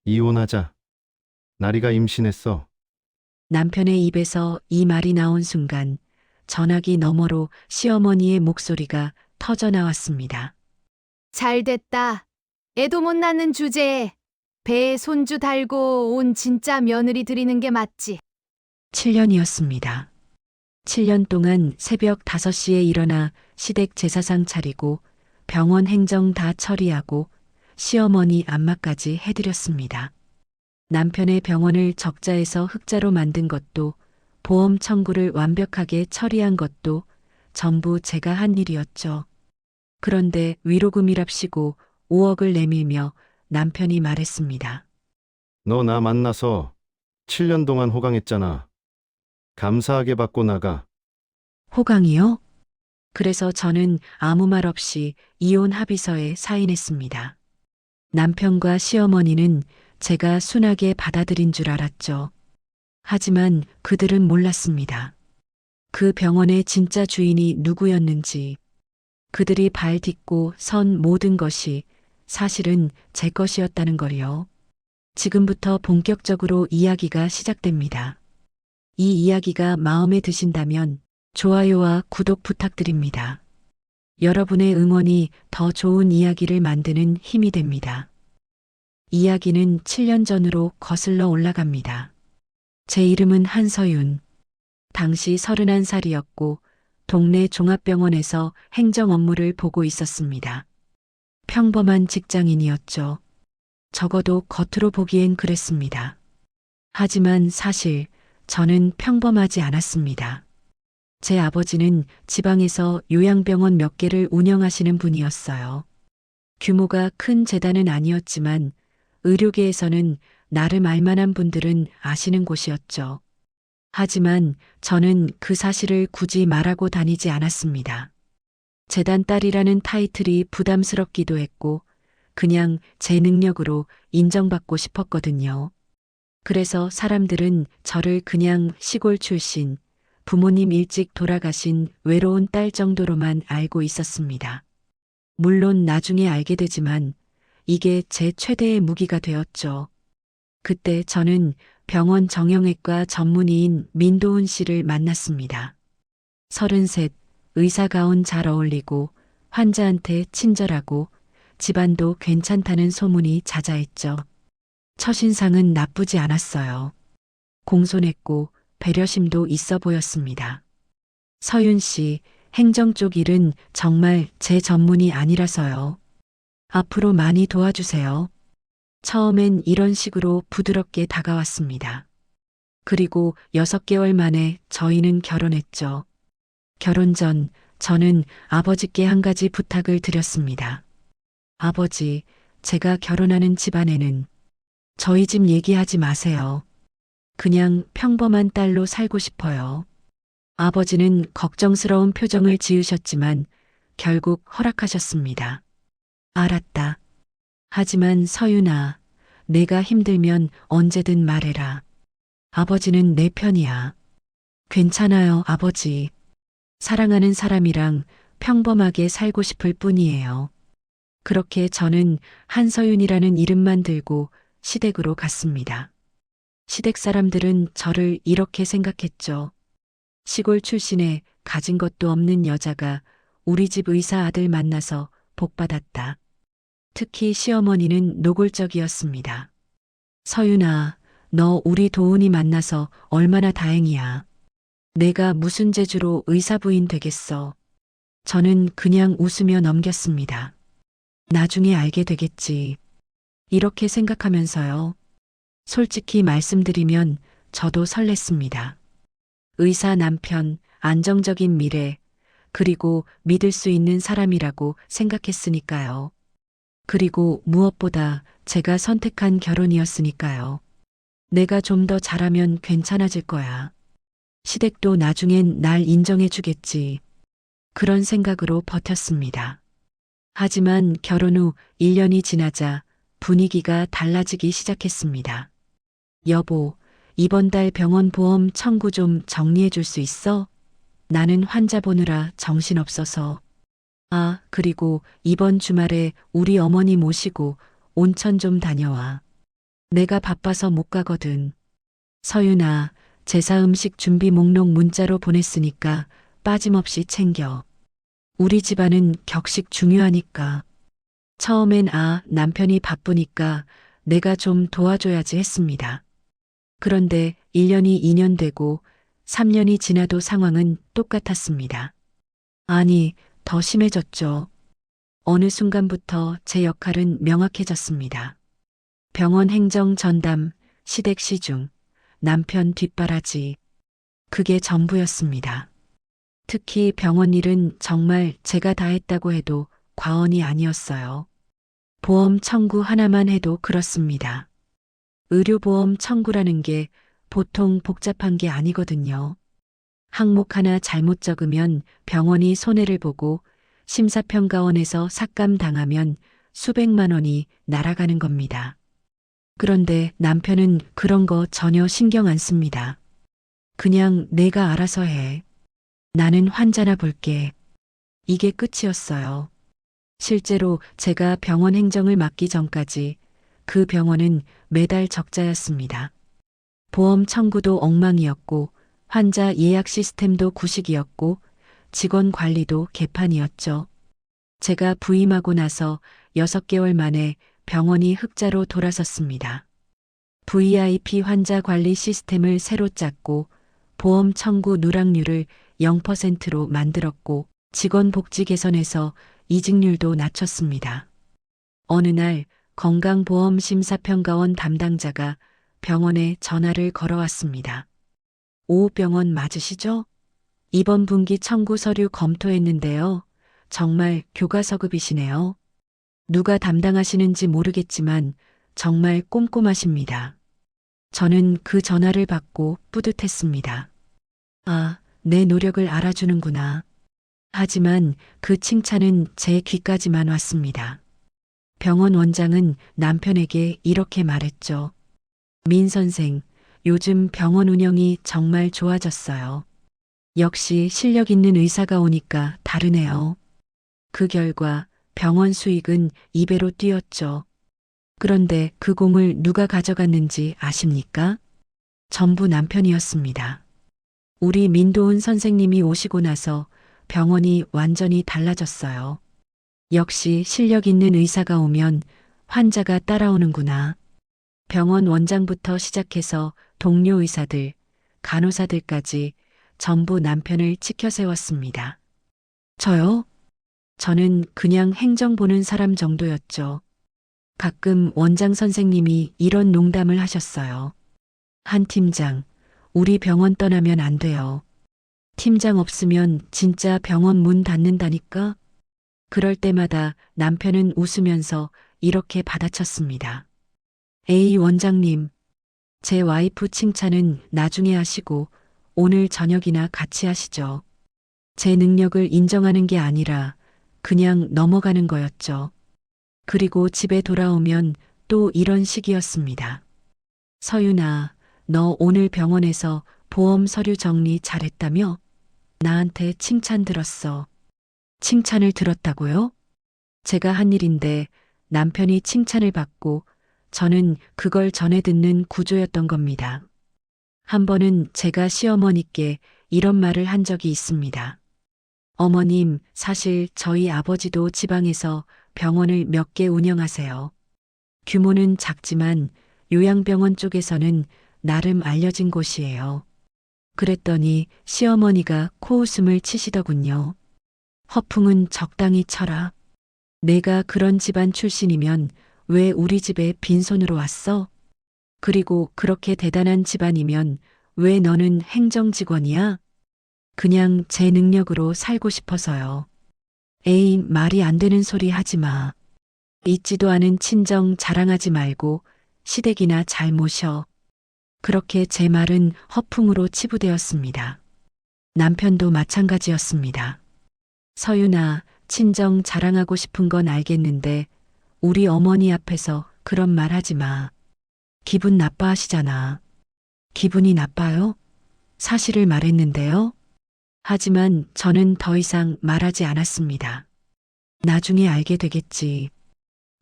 이혼하자. 나리가 임신했어. 남편의 입에서 이 말이 나온 순간 전화기 너머로 시어머니의 목소리가 터져 나왔습니다. 잘 됐다. 애도 못 낳는 주제에 배에 손주 달고 온 진짜 며느리 들이는 게 맞지. 7년이었습니다. 7년 동안 새벽 5시에 일어나 시댁 제사상 차리고 병원 행정 다 처리하고 시어머니 안마까지 해드렸습니다. 남편의 병원을 적자에서 흑자로 만든 것도 보험 청구를 완벽하게 처리한 것도 전부 제가 한 일이었죠. 그런데 위로금이랍시고 5억을 내밀며 남편이 말했습니다. 너 나 만나서 7년 동안 호강했잖아. 감사하게 받고 나가. 호강이요? 그래서 저는 아무 말 없이 이혼 합의서에 사인했습니다. 남편과 시어머니는 제가 순하게 받아들인 줄 알았죠. 하지만 그들은 몰랐습니다. 그 병원의 진짜 주인이 누구였는지, 그들이 발 딛고 선 모든 것이 사실은 제 것이었다는 걸요. 지금부터 본격적으로 이야기가 시작됩니다. 이 이야기가 마음에 드신다면 좋아요와 구독 부탁드립니다. 여러분의 응원이 더 좋은 이야기를 만드는 힘이 됩니다. 이야기는 7년 전으로 거슬러 올라갑니다. 제 이름은 한서윤. 당시 31살이었고 동네 종합병원에서 행정 업무를 보고 있었습니다. 평범한 직장인이었죠. 적어도 겉으로 보기엔 그랬습니다. 하지만 사실 저는 평범하지 않았습니다. 제 아버지는 지방에서 요양병원 몇 개를 운영하시는 분이었어요. 규모가 큰 재단은 아니었지만 의료계에서는 나름 알만한 분들은 아시는 곳이었죠. 하지만 저는 그 사실을 굳이 말하고 다니지 않았습니다. 재단 딸이라는 타이틀이 부담스럽기도 했고 그냥 제 능력으로 인정받고 싶었거든요. 그래서 사람들은 저를 그냥 시골 출신, 부모님 일찍 돌아가신 외로운 딸 정도로만 알고 있었습니다. 물론 나중에 알게 되지만 이게 제 최대의 무기가 되었죠. 그때 저는 병원 정형외과 전문의인 민도훈 씨를 만났습니다. 33, 의사 가운 잘 어울리고 환자한테 친절하고 집안도 괜찮다는 소문이 자자했죠. 첫인상은 나쁘지 않았어요. 공손했고 배려심도 있어 보였습니다. 서윤 씨, 행정 쪽 일은 정말 제 전문이 아니라서요. 앞으로 많이 도와주세요. 처음엔 이런 식으로 부드럽게 다가왔습니다. 그리고 6개월 만에 저희는 결혼했죠. 결혼 전 저는 아버지께 한 가지 부탁을 드렸습니다. 아버지, 제가 결혼하는 집안에는 저희 집 얘기하지 마세요. 그냥 평범한 딸로 살고 싶어요. 아버지는 걱정스러운 표정을 지으셨지만 결국 허락하셨습니다. 알았다. 하지만 서윤아, 내가 힘들면 언제든 말해라. 아버지는 내 편이야. 괜찮아요, 아버지. 사랑하는 사람이랑 평범하게 살고 싶을 뿐이에요. 그렇게 저는 한서윤이라는 이름만 들고 시댁으로 갔습니다. 시댁 사람들은 저를 이렇게 생각했죠. 시골 출신에 가진 것도 없는 여자가 우리 집 의사 아들 만나서 복받았다. 특히 시어머니는 노골적이었습니다. 서윤아, 너 우리 도훈이 만나서 얼마나 다행이야. 내가 무슨 재주로 의사 부인 되겠어. 저는 그냥 웃으며 넘겼습니다. 나중에 알게 되겠지. 이렇게 생각하면서요. 솔직히 말씀드리면 저도 설렜습니다. 의사 남편, 안정적인 미래, 그리고 믿을 수 있는 사람이라고 생각했으니까요. 그리고 무엇보다 제가 선택한 결혼이었으니까요. 내가 좀 더 잘하면 괜찮아질 거야. 시댁도 나중엔 날 인정해 주겠지. 그런 생각으로 버텼습니다. 하지만 결혼 후 1년이 지나자 분위기가 달라지기 시작했습니다. 여보, 이번 달 병원 보험 청구 좀 정리해 줄 수 있어? 나는 환자 보느라 정신없어서. 아, 그리고 이번 주말에 우리 어머니 모시고 온천 좀 다녀와. 내가 바빠서 못 가거든. 서윤아, 제사 음식 준비 목록 문자로 보냈으니까 빠짐없이 챙겨. 우리 집안은 격식 중요하니까. 처음엔 남편이 바쁘니까 내가 좀 도와줘야지 했습니다. 그런데 1년이 2년 되고 3년이 지나도 상황은 똑같았습니다. 아니, 더 심해졌죠. 어느 순간부터 제 역할은 명확해졌습니다. 병원 행정 전담, 시댁 시중, 남편 뒷바라지. 그게 전부였습니다. 특히 병원 일은 정말 제가 다 했다고 해도 과언이 아니었어요. 보험 청구 하나만 해도 그렇습니다. 의료보험 청구라는 게 보통 복잡한 게 아니거든요. 항목 하나 잘못 적으면 병원이 손해를 보고 심사평가원에서 삭감당하면 수백만 원이 날아가는 겁니다. 그런데 남편은 그런 거 전혀 신경 안 씁니다. 그냥 내가 알아서 해. 나는 환자나 볼게. 이게 끝이었어요. 실제로 제가 병원 행정을 맡기 전까지 그 병원은 매달 적자였습니다. 보험 청구도 엉망이었고 환자 예약 시스템도 구식이었고 직원 관리도 개판이었죠. 제가 부임하고 나서 6개월 만에 병원이 흑자로 돌아섰습니다. VIP 환자 관리 시스템을 새로 짰고 보험 청구 누락률을 0%로 만들었고 직원 복지 개선해서 이직률도 낮췄습니다. 어느 날 건강보험심사평가원 담당자가 병원에 전화를 걸어왔습니다. 오병원 맞으시죠? 이번 분기 청구 서류 검토했는데요. 정말 교과서급이시네요. 누가 담당하시는지 모르겠지만 정말 꼼꼼하십니다. 저는 그 전화를 받고 뿌듯했습니다. 내 노력을 알아주는구나. 하지만 그 칭찬은 제 귀까지만 왔습니다. 병원 원장은 남편에게 이렇게 말했죠. 민 선생, 요즘 병원 운영이 정말 좋아졌어요. 역시 실력 있는 의사가 오니까 다르네요. 그 결과 병원 수익은 2배로 뛰었죠. 그런데 그 공을 누가 가져갔는지 아십니까? 전부 남편이었습니다. 우리 민도훈 선생님이 오시고 나서 병원이 완전히 달라졌어요. 역시 실력 있는 의사가 오면 환자가 따라오는구나. 병원 원장부터 시작해서 동료 의사들, 간호사들까지 전부 남편을 치켜 세웠습니다. 저요? 저는 그냥 행정 보는 사람 정도였죠. 가끔 원장 선생님이 이런 농담을 하셨어요. 한 팀장, 우리 병원 떠나면 안 돼요. 팀장 없으면 진짜 병원 문 닫는다니까? 그럴 때마다 남편은 웃으면서 이렇게 받아쳤습니다. 에이 원장님, 제 와이프 칭찬은 나중에 하시고 오늘 저녁이나 같이 하시죠. 제 능력을 인정하는 게 아니라 그냥 넘어가는 거였죠. 그리고 집에 돌아오면 또 이런 식이었습니다. 서윤아, 너 오늘 병원에서 보험 서류 정리 잘했다며? 나한테 칭찬 들었어. 칭찬을 들었다고요? 제가 한 일인데 남편이 칭찬을 받고 저는 그걸 전해 듣는 구조였던 겁니다. 한 번은 제가 시어머니께 이런 말을 한 적이 있습니다. 어머님, 사실 저희 아버지도 지방에서 병원을 몇 개 운영하세요. 규모는 작지만 요양병원 쪽에서는 나름 알려진 곳이에요. 그랬더니 시어머니가 코웃음을 치시더군요. 허풍은 적당히 쳐라. 내가 그런 집안 출신이면 왜 우리 집에 빈손으로 왔어? 그리고 그렇게 대단한 집안이면 왜 너는 행정직원이야? 그냥 제 능력으로 살고 싶어서요. 에이, 말이 안 되는 소리 하지 마. 있지도 않은 친정 자랑하지 말고 시댁이나 잘 모셔. 그렇게 제 말은 허풍으로 치부되었습니다. 남편도 마찬가지였습니다. 서윤아, 친정 자랑하고 싶은 건 알겠는데 우리 어머니 앞에서 그런 말 하지 마. 기분 나빠하시잖아. 기분이 나빠요? 사실을 말했는데요. 하지만 저는 더 이상 말하지 않았습니다. 나중에 알게 되겠지.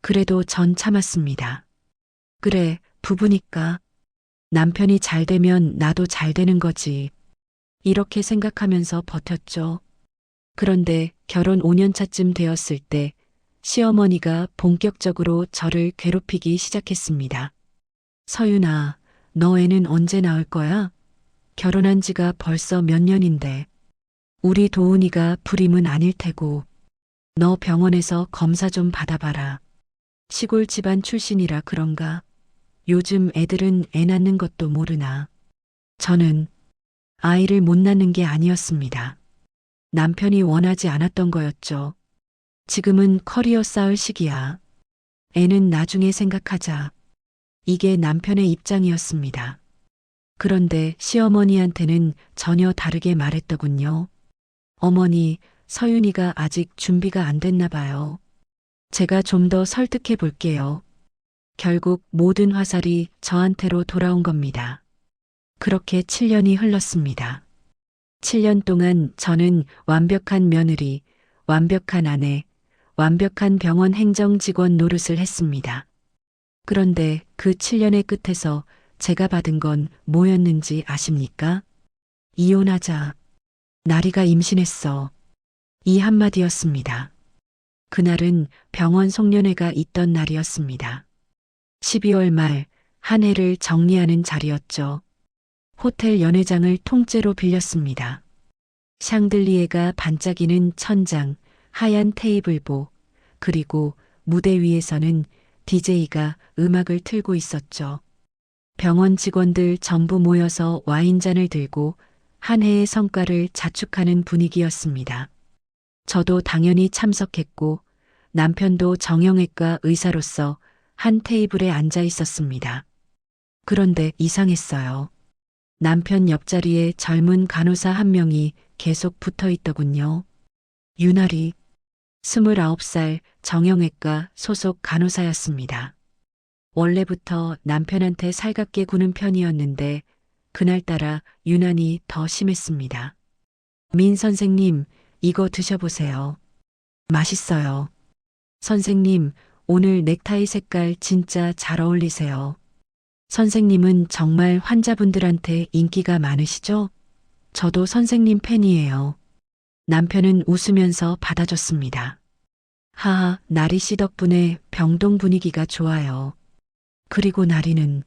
그래도 전 참았습니다. 그래, 부부니까. 남편이 잘 되면 나도 잘 되는 거지. 이렇게 생각하면서 버텼죠. 그런데 결혼 5년 차쯤 되었을 때 시어머니가 본격적으로 저를 괴롭히기 시작했습니다. 서윤아, 너 애는 언제 낳을 거야? 결혼한 지가 벌써 몇 년인데. 우리 도훈이가 불임은 아닐 테고. 너 병원에서 검사 좀 받아봐라. 시골 집안 출신이라 그런가? 요즘 애들은 애 낳는 것도 모르나. 저는 아이를 못 낳는 게 아니었습니다. 남편이 원하지 않았던 거였죠. 지금은 커리어 쌓을 시기야. 애는 나중에 생각하자. 이게 남편의 입장이었습니다. 그런데 시어머니한테는 전혀 다르게 말했더군요. 어머니, 서윤이가 아직 준비가 안 됐나 봐요. 제가 좀 더 설득해 볼게요. 결국 모든 화살이 저한테로 돌아온 겁니다. 그렇게 7년이 흘렀습니다. 7년 동안 저는 완벽한 며느리, 완벽한 아내, 완벽한 병원 행정 직원 노릇을 했습니다. 그런데 그 7년의 끝에서 제가 받은 건 뭐였는지 아십니까? 이혼하자. 나리가 임신했어. 이 한마디였습니다. 그날은 병원 송년회가 있던 날이었습니다. 12월 말 한 해를 정리하는 자리였죠. 호텔 연회장을 통째로 빌렸습니다. 샹들리에가 반짝이는 천장, 하얀 테이블보, 그리고 무대 위에서는 DJ가 음악을 틀고 있었죠. 병원 직원들 전부 모여서 와인잔을 들고 한 해의 성과를 자축하는 분위기였습니다. 저도 당연히 참석했고 남편도 정형외과 의사로서 한 테이블에 앉아 있었습니다. 그런데 이상했어요. 남편 옆자리에 젊은 간호사 한 명이 계속 붙어 있더군요. 유나리, 29살 정형외과 소속 간호사였습니다. 원래부터 남편한테 살갑게 구는 편이었는데 그날따라 유난히 더 심했습니다. 민 선생님, 이거 드셔보세요. 맛있어요. 선생님, 오늘 넥타이 색깔 진짜 잘 어울리세요. 선생님은 정말 환자분들한테 인기가 많으시죠? 저도 선생님 팬이에요. 남편은 웃으면서 받아줬습니다. 하하, 나리 씨 덕분에 병동 분위기가 좋아요. 그리고 나리는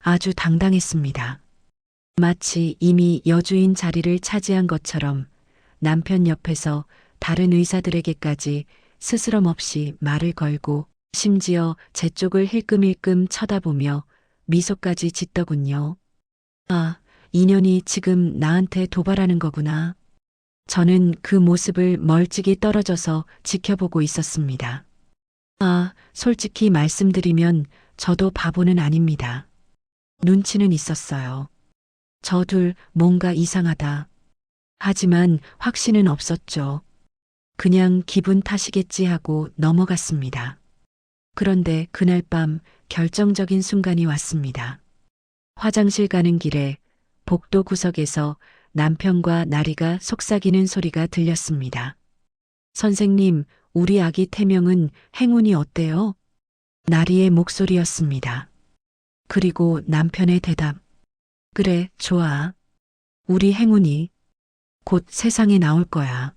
아주 당당했습니다. 마치 이미 여주인 자리를 차지한 것처럼 남편 옆에서 다른 의사들에게까지 스스럼 없이 말을 걸고 심지어 제 쪽을 힐끔힐끔 쳐다보며 미소까지 짓더군요. 아, 인연이 지금 나한테 도발하는 거구나. 저는 그 모습을 멀찍이 떨어져서 지켜보고 있었습니다. 아, 솔직히 말씀드리면 저도 바보는 아닙니다. 눈치는 있었어요. 저 둘 뭔가 이상하다. 하지만 확신은 없었죠. 그냥 기분 탓이겠지 하고 넘어갔습니다. 그런데 그날 밤 결정적인 순간이 왔습니다. 화장실 가는 길에 복도 구석에서 남편과 나리가 속삭이는 소리가 들렸습니다. 선생님, 우리 아기 태명은 행운이 어때요? 나리의 목소리였습니다. 그리고 남편의 대답. 그래, 좋아. 우리 행운이 곧 세상에 나올 거야.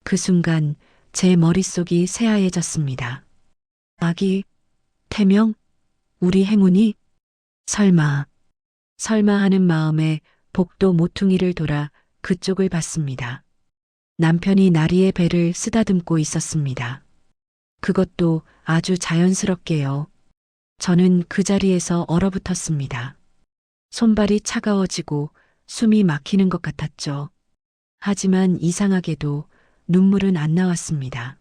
그 순간 제 머릿속이 새하얘졌습니다. 아기, 태명? 우리 행운이? 설마 하는 마음에 복도 모퉁이를 돌아 그쪽을 봤습니다. 남편이 나리의 배를 쓰다듬고 있었습니다. 그것도 아주 자연스럽게요. 저는 그 자리에서 얼어붙었습니다. 손발이 차가워지고 숨이 막히는 것 같았죠. 하지만 이상하게도 눈물은 안 나왔습니다.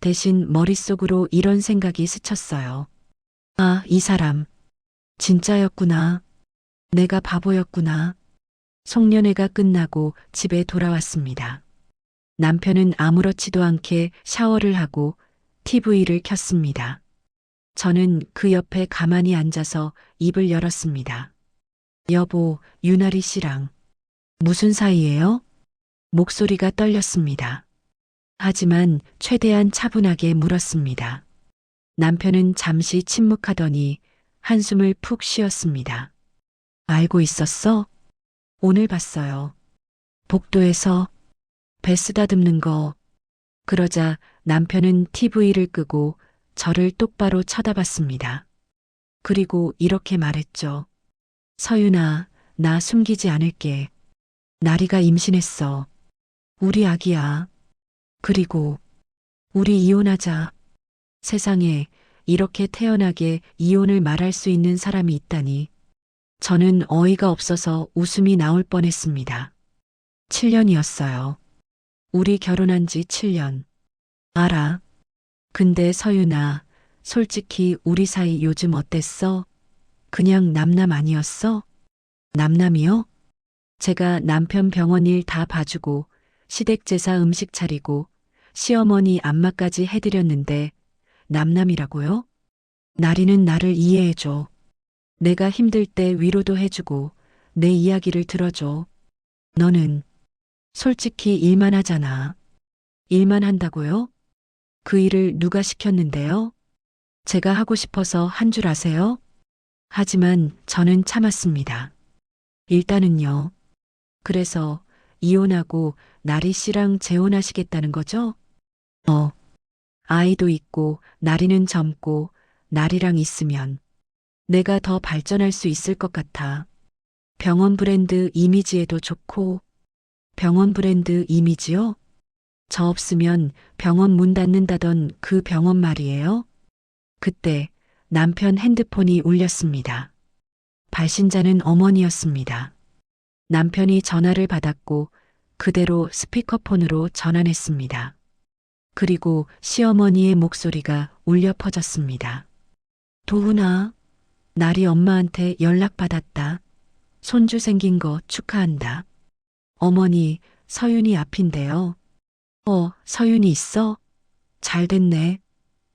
대신 머릿속으로 이런 생각이 스쳤어요. 아, 이 사람. 진짜였구나. 내가 바보였구나. 송년회가 끝나고 집에 돌아왔습니다. 남편은 아무렇지도 않게 샤워를 하고 TV를 켰습니다. 저는 그 옆에 가만히 앉아서 입을 열었습니다. 여보, 유나리 씨랑 무슨 사이예요? 목소리가 떨렸습니다. 하지만 최대한 차분하게 물었습니다. 남편은 잠시 침묵하더니 한숨을 푹 쉬었습니다. 알고 있었어? 오늘 봤어요. 복도에서 배 쓰다듬는 거. 그러자 남편은 TV를 끄고 저를 똑바로 쳐다봤습니다. 그리고 이렇게 말했죠. 서윤아, 나 숨기지 않을게. 나리가 임신했어. 우리 아기야. 그리고 우리 이혼하자. 세상에 이렇게 태연하게 이혼을 말할 수 있는 사람이 있다니. 저는 어이가 없어서 웃음이 나올 뻔했습니다. 7년이었어요. 우리 결혼한 지 7년. 알아. 근데 서윤아, 솔직히 우리 사이 요즘 어땠어? 그냥 남남 아니었어? 남남이요? 제가 남편 병원 일 다 봐주고 시댁 제사 음식 차리고 시어머니 안마까지 해드렸는데 남남이라고요? 나리는 나를 이해해줘. 내가 힘들 때 위로도 해주고 내 이야기를 들어줘. 너는 솔직히 일만 하잖아. 일만 한다고요? 그 일을 누가 시켰는데요? 제가 하고 싶어서 한 줄 아세요? 하지만 저는 참았습니다. 일단은요. 그래서 이혼하고 나리 씨랑 재혼하시겠다는 거죠? 아이도 있고 나리는 젊고 나리랑 있으면 내가 더 발전할 수 있을 것 같아. 병원 브랜드 이미지에도 좋고. 병원 브랜드 이미지요? 저 없으면 병원 문 닫는다던 그 병원 말이에요? 그때 남편 핸드폰이 울렸습니다. 발신자는 어머니였습니다. 남편이 전화를 받았고 그대로 스피커폰으로 전환했습니다. 그리고 시어머니의 목소리가 울려 퍼졌습니다. 도훈아, 나리 엄마한테 연락받았다. 손주 생긴 거 축하한다. 어머니, 서윤이 앞인데요. 서윤이 있어? 잘 됐네.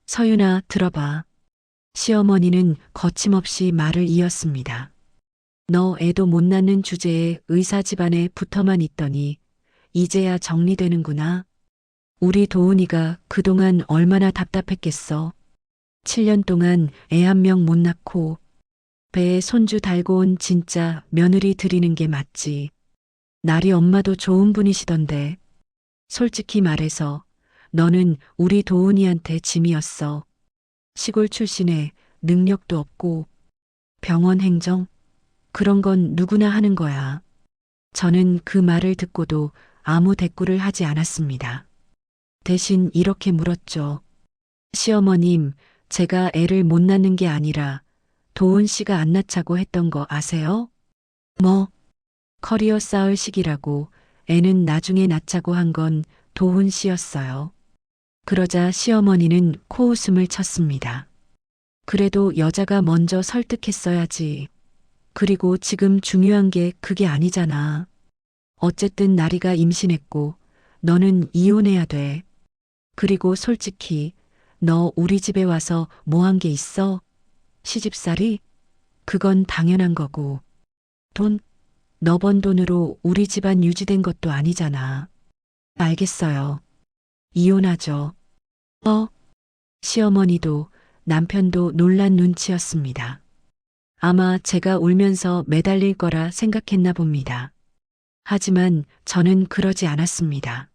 서윤아, 들어봐. 시어머니는 거침없이 말을 이었습니다. 너 애도 못 낳는 주제에 의사 집안에 붙어만 있더니 이제야 정리되는구나. 우리 도훈이가 그동안 얼마나 답답했겠어. 7년 동안 애 한 명 못 낳고 배에 손주 달고 온 진짜 며느리 드리는 게 맞지. 나리 엄마도 좋은 분이시던데. 솔직히 말해서 너는 우리 도훈이한테 짐이었어. 시골 출신에 능력도 없고 병원 행정 그런 건 누구나 하는 거야. 저는 그 말을 듣고도 아무 대꾸를 하지 않았습니다. 대신 이렇게 물었죠. 시어머님, 제가 애를 못 낳는 게 아니라 도훈 씨가 안 낳자고 했던 거 아세요? 뭐? 커리어 쌓을 시기라고 애는 나중에 낳자고 한 건 도훈 씨였어요. 그러자 시어머니는 코웃음을 쳤습니다. 그래도 여자가 먼저 설득했어야지. 그리고 지금 중요한 게 그게 아니잖아. 어쨌든 나리가 임신했고 너는 이혼해야 돼. 그리고 솔직히 너 우리 집에 와서 뭐 한 게 있어? 시집살이? 그건 당연한 거고. 돈? 너 번 돈으로 우리 집안 유지된 것도 아니잖아. 알겠어요. 이혼하죠. 시어머니도 남편도 놀란 눈치였습니다. 아마 제가 울면서 매달릴 거라 생각했나 봅니다. 하지만 저는 그러지 않았습니다.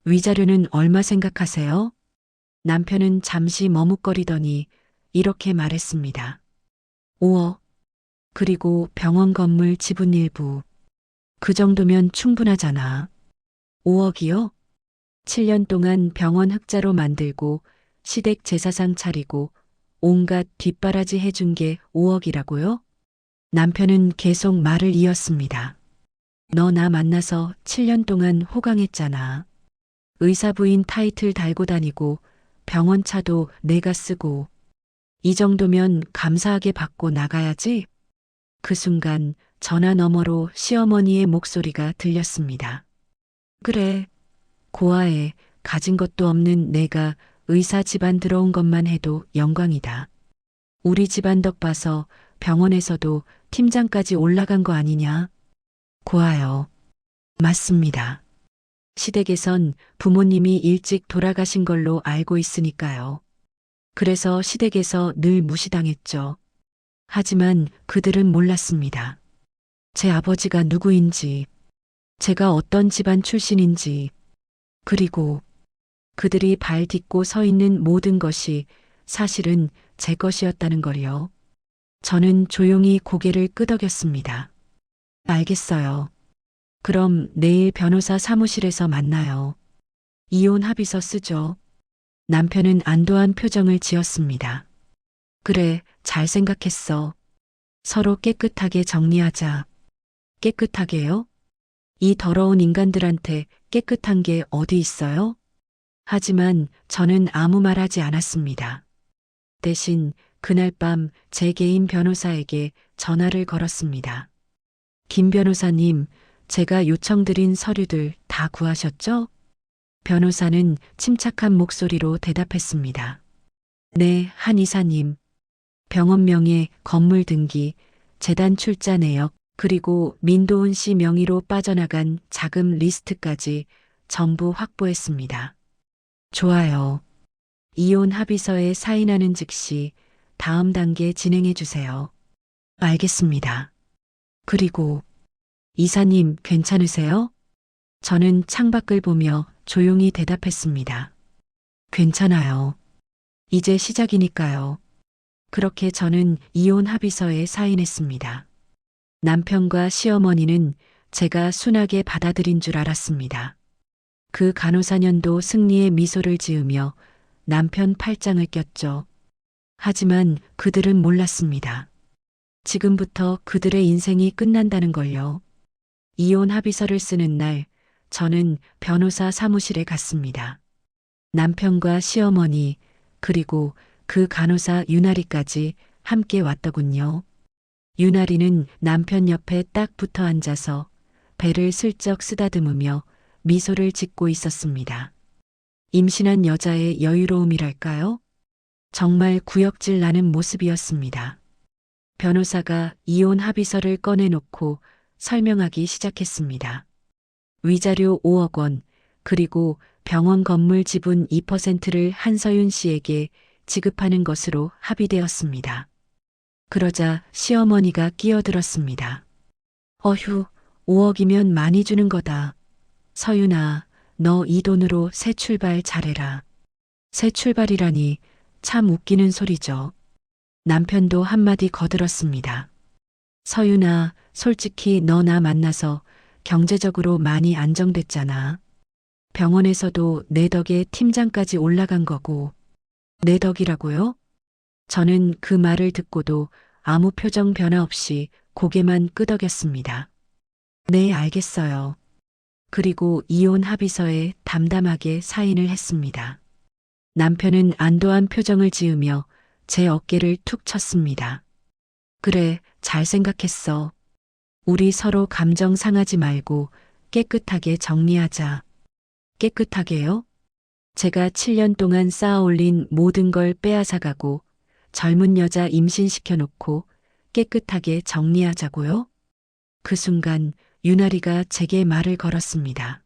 위자료는 얼마 생각하세요? 남편은 잠시 머뭇거리더니 이렇게 말했습니다. 5억. 그리고 병원 건물 지분 일부. 그 정도면 충분하잖아. 5억이요? 7년 동안 병원 흑자로 만들고 시댁 제사상 차리고 온갖 뒷바라지 해준 게 5억이라고요? 남편은 계속 말을 이었습니다. 너 나 만나서 7년 동안 호강했잖아. 의사 부인 타이틀 달고 다니고 병원 차도 내가 쓰고 이 정도면 감사하게 받고 나가야지. 그 순간 전화 너머로 시어머니의 목소리가 들렸습니다. 그래. 고아에 가진 것도 없는 내가 의사 집안 들어온 것만 해도 영광이다. 우리 집안 덕 봐서 병원에서도 팀장까지 올라간 거 아니냐? 고아요. 맞습니다. 시댁에선 부모님이 일찍 돌아가신 걸로 알고 있으니까요. 그래서 시댁에서 늘 무시당했죠. 하지만 그들은 몰랐습니다. 제 아버지가 누구인지, 제가 어떤 집안 출신인지, 그리고 그들이 발 딛고 서 있는 모든 것이 사실은 제 것이었다는 걸요. 저는 조용히 고개를 끄덕였습니다. 알겠어요. 그럼 내일 변호사 사무실에서 만나요. 이혼 합의서 쓰죠. 남편은 안도한 표정을 지었습니다. 그래, 잘 생각했어. 서로 깨끗하게 정리하자. 깨끗하게요? 이 더러운 인간들한테 깨끗한 게 어디 있어요? 하지만 저는 아무 말 하지 않았습니다. 대신 그날 밤 제 개인 변호사에게 전화를 걸었습니다. 김 변호사님, 제가 요청드린 서류들 다 구하셨죠? 변호사는 침착한 목소리로 대답했습니다. 네, 한 이사님. 병원 명의 건물 등기, 재단 출자 내역, 그리고 민도훈 씨 명의로 빠져나간 자금 리스트까지 전부 확보했습니다. 좋아요. 이혼 합의서에 사인하는 즉시 다음 단계 진행해 주세요. 알겠습니다. 그리고 이사님 괜찮으세요? 저는 창밖을 보며 조용히 대답했습니다. 괜찮아요. 이제 시작이니까요. 그렇게 저는 이혼 합의서에 사인했습니다. 남편과 시어머니는 제가 순하게 받아들인 줄 알았습니다. 그 간호사년도 승리의 미소를 지으며 남편 팔짱을 꼈죠. 하지만 그들은 몰랐습니다. 지금부터 그들의 인생이 끝난다는 걸요. 이혼 합의서를 쓰는 날, 저는 변호사 사무실에 갔습니다. 남편과 시어머니, 그리고 그 간호사 유나리까지 함께 왔더군요. 유나리는 남편 옆에 딱 붙어 앉아서 배를 슬쩍 쓰다듬으며 미소를 짓고 있었습니다. 임신한 여자의 여유로움이랄까요? 정말 구역질 나는 모습이었습니다. 변호사가 이혼 합의서를 꺼내놓고 설명하기 시작했습니다. 위자료 5억 원, 그리고 병원 건물 지분 2%를 한서윤 씨에게 지급하는 것으로 합의되었습니다. 그러자 시어머니가 끼어들었습니다. 어휴, 5억이면 많이 주는 거다. 서윤아, 너 이 돈으로 새 출발 잘해라. 새 출발이라니 참 웃기는 소리죠. 남편도 한마디 거들었습니다. 서윤아, 솔직히 너 나 만나서 경제적으로 많이 안정됐잖아. 병원에서도 내 덕에 팀장까지 올라간 거고. 내 덕이라고요? 저는 그 말을 듣고도 아무 표정 변화 없이 고개만 끄덕였습니다. 네, 알겠어요. 그리고 이혼 합의서에 담담하게 사인을 했습니다. 남편은 안도한 표정을 지으며 제 어깨를 툭 쳤습니다. 그래, 잘 생각했어. 우리 서로 감정 상하지 말고 깨끗하게 정리하자. 깨끗하게요? 제가 7년 동안 쌓아올린 모든 걸 빼앗아가고 젊은 여자 임신시켜놓고 깨끗하게 정리하자고요? 그 순간 유나리가 제게 말을 걸었습니다.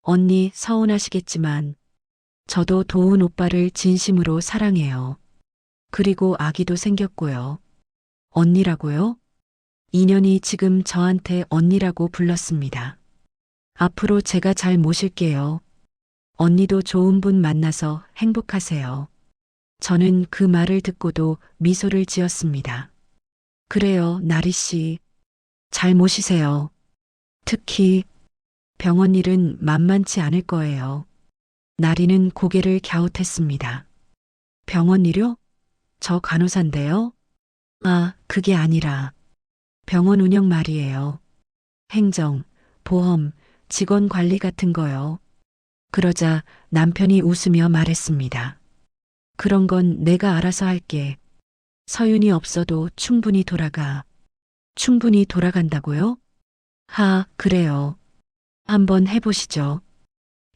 언니 서운하시겠지만 저도 도훈 오빠를 진심으로 사랑해요. 그리고 아기도 생겼고요. 언니라고요? 인연이 지금 저한테 언니라고 불렀습니다. 앞으로 제가 잘 모실게요. 언니도 좋은 분 만나서 행복하세요. 저는 그 말을 듣고도 미소를 지었습니다. 그래요, 나리 씨. 잘 모시세요. 특히 병원 일은 만만치 않을 거예요. 나리는 고개를 갸웃했습니다. 병원 일요? 저 간호사인데요? 아, 그게 아니라 병원 운영 말이에요. 행정, 보험, 직원 관리 같은 거요. 그러자 남편이 웃으며 말했습니다. 그런 건 내가 알아서 할게. 서윤이 없어도 충분히 돌아가. 충분히 돌아간다고요? 그래요. 한번 해보시죠.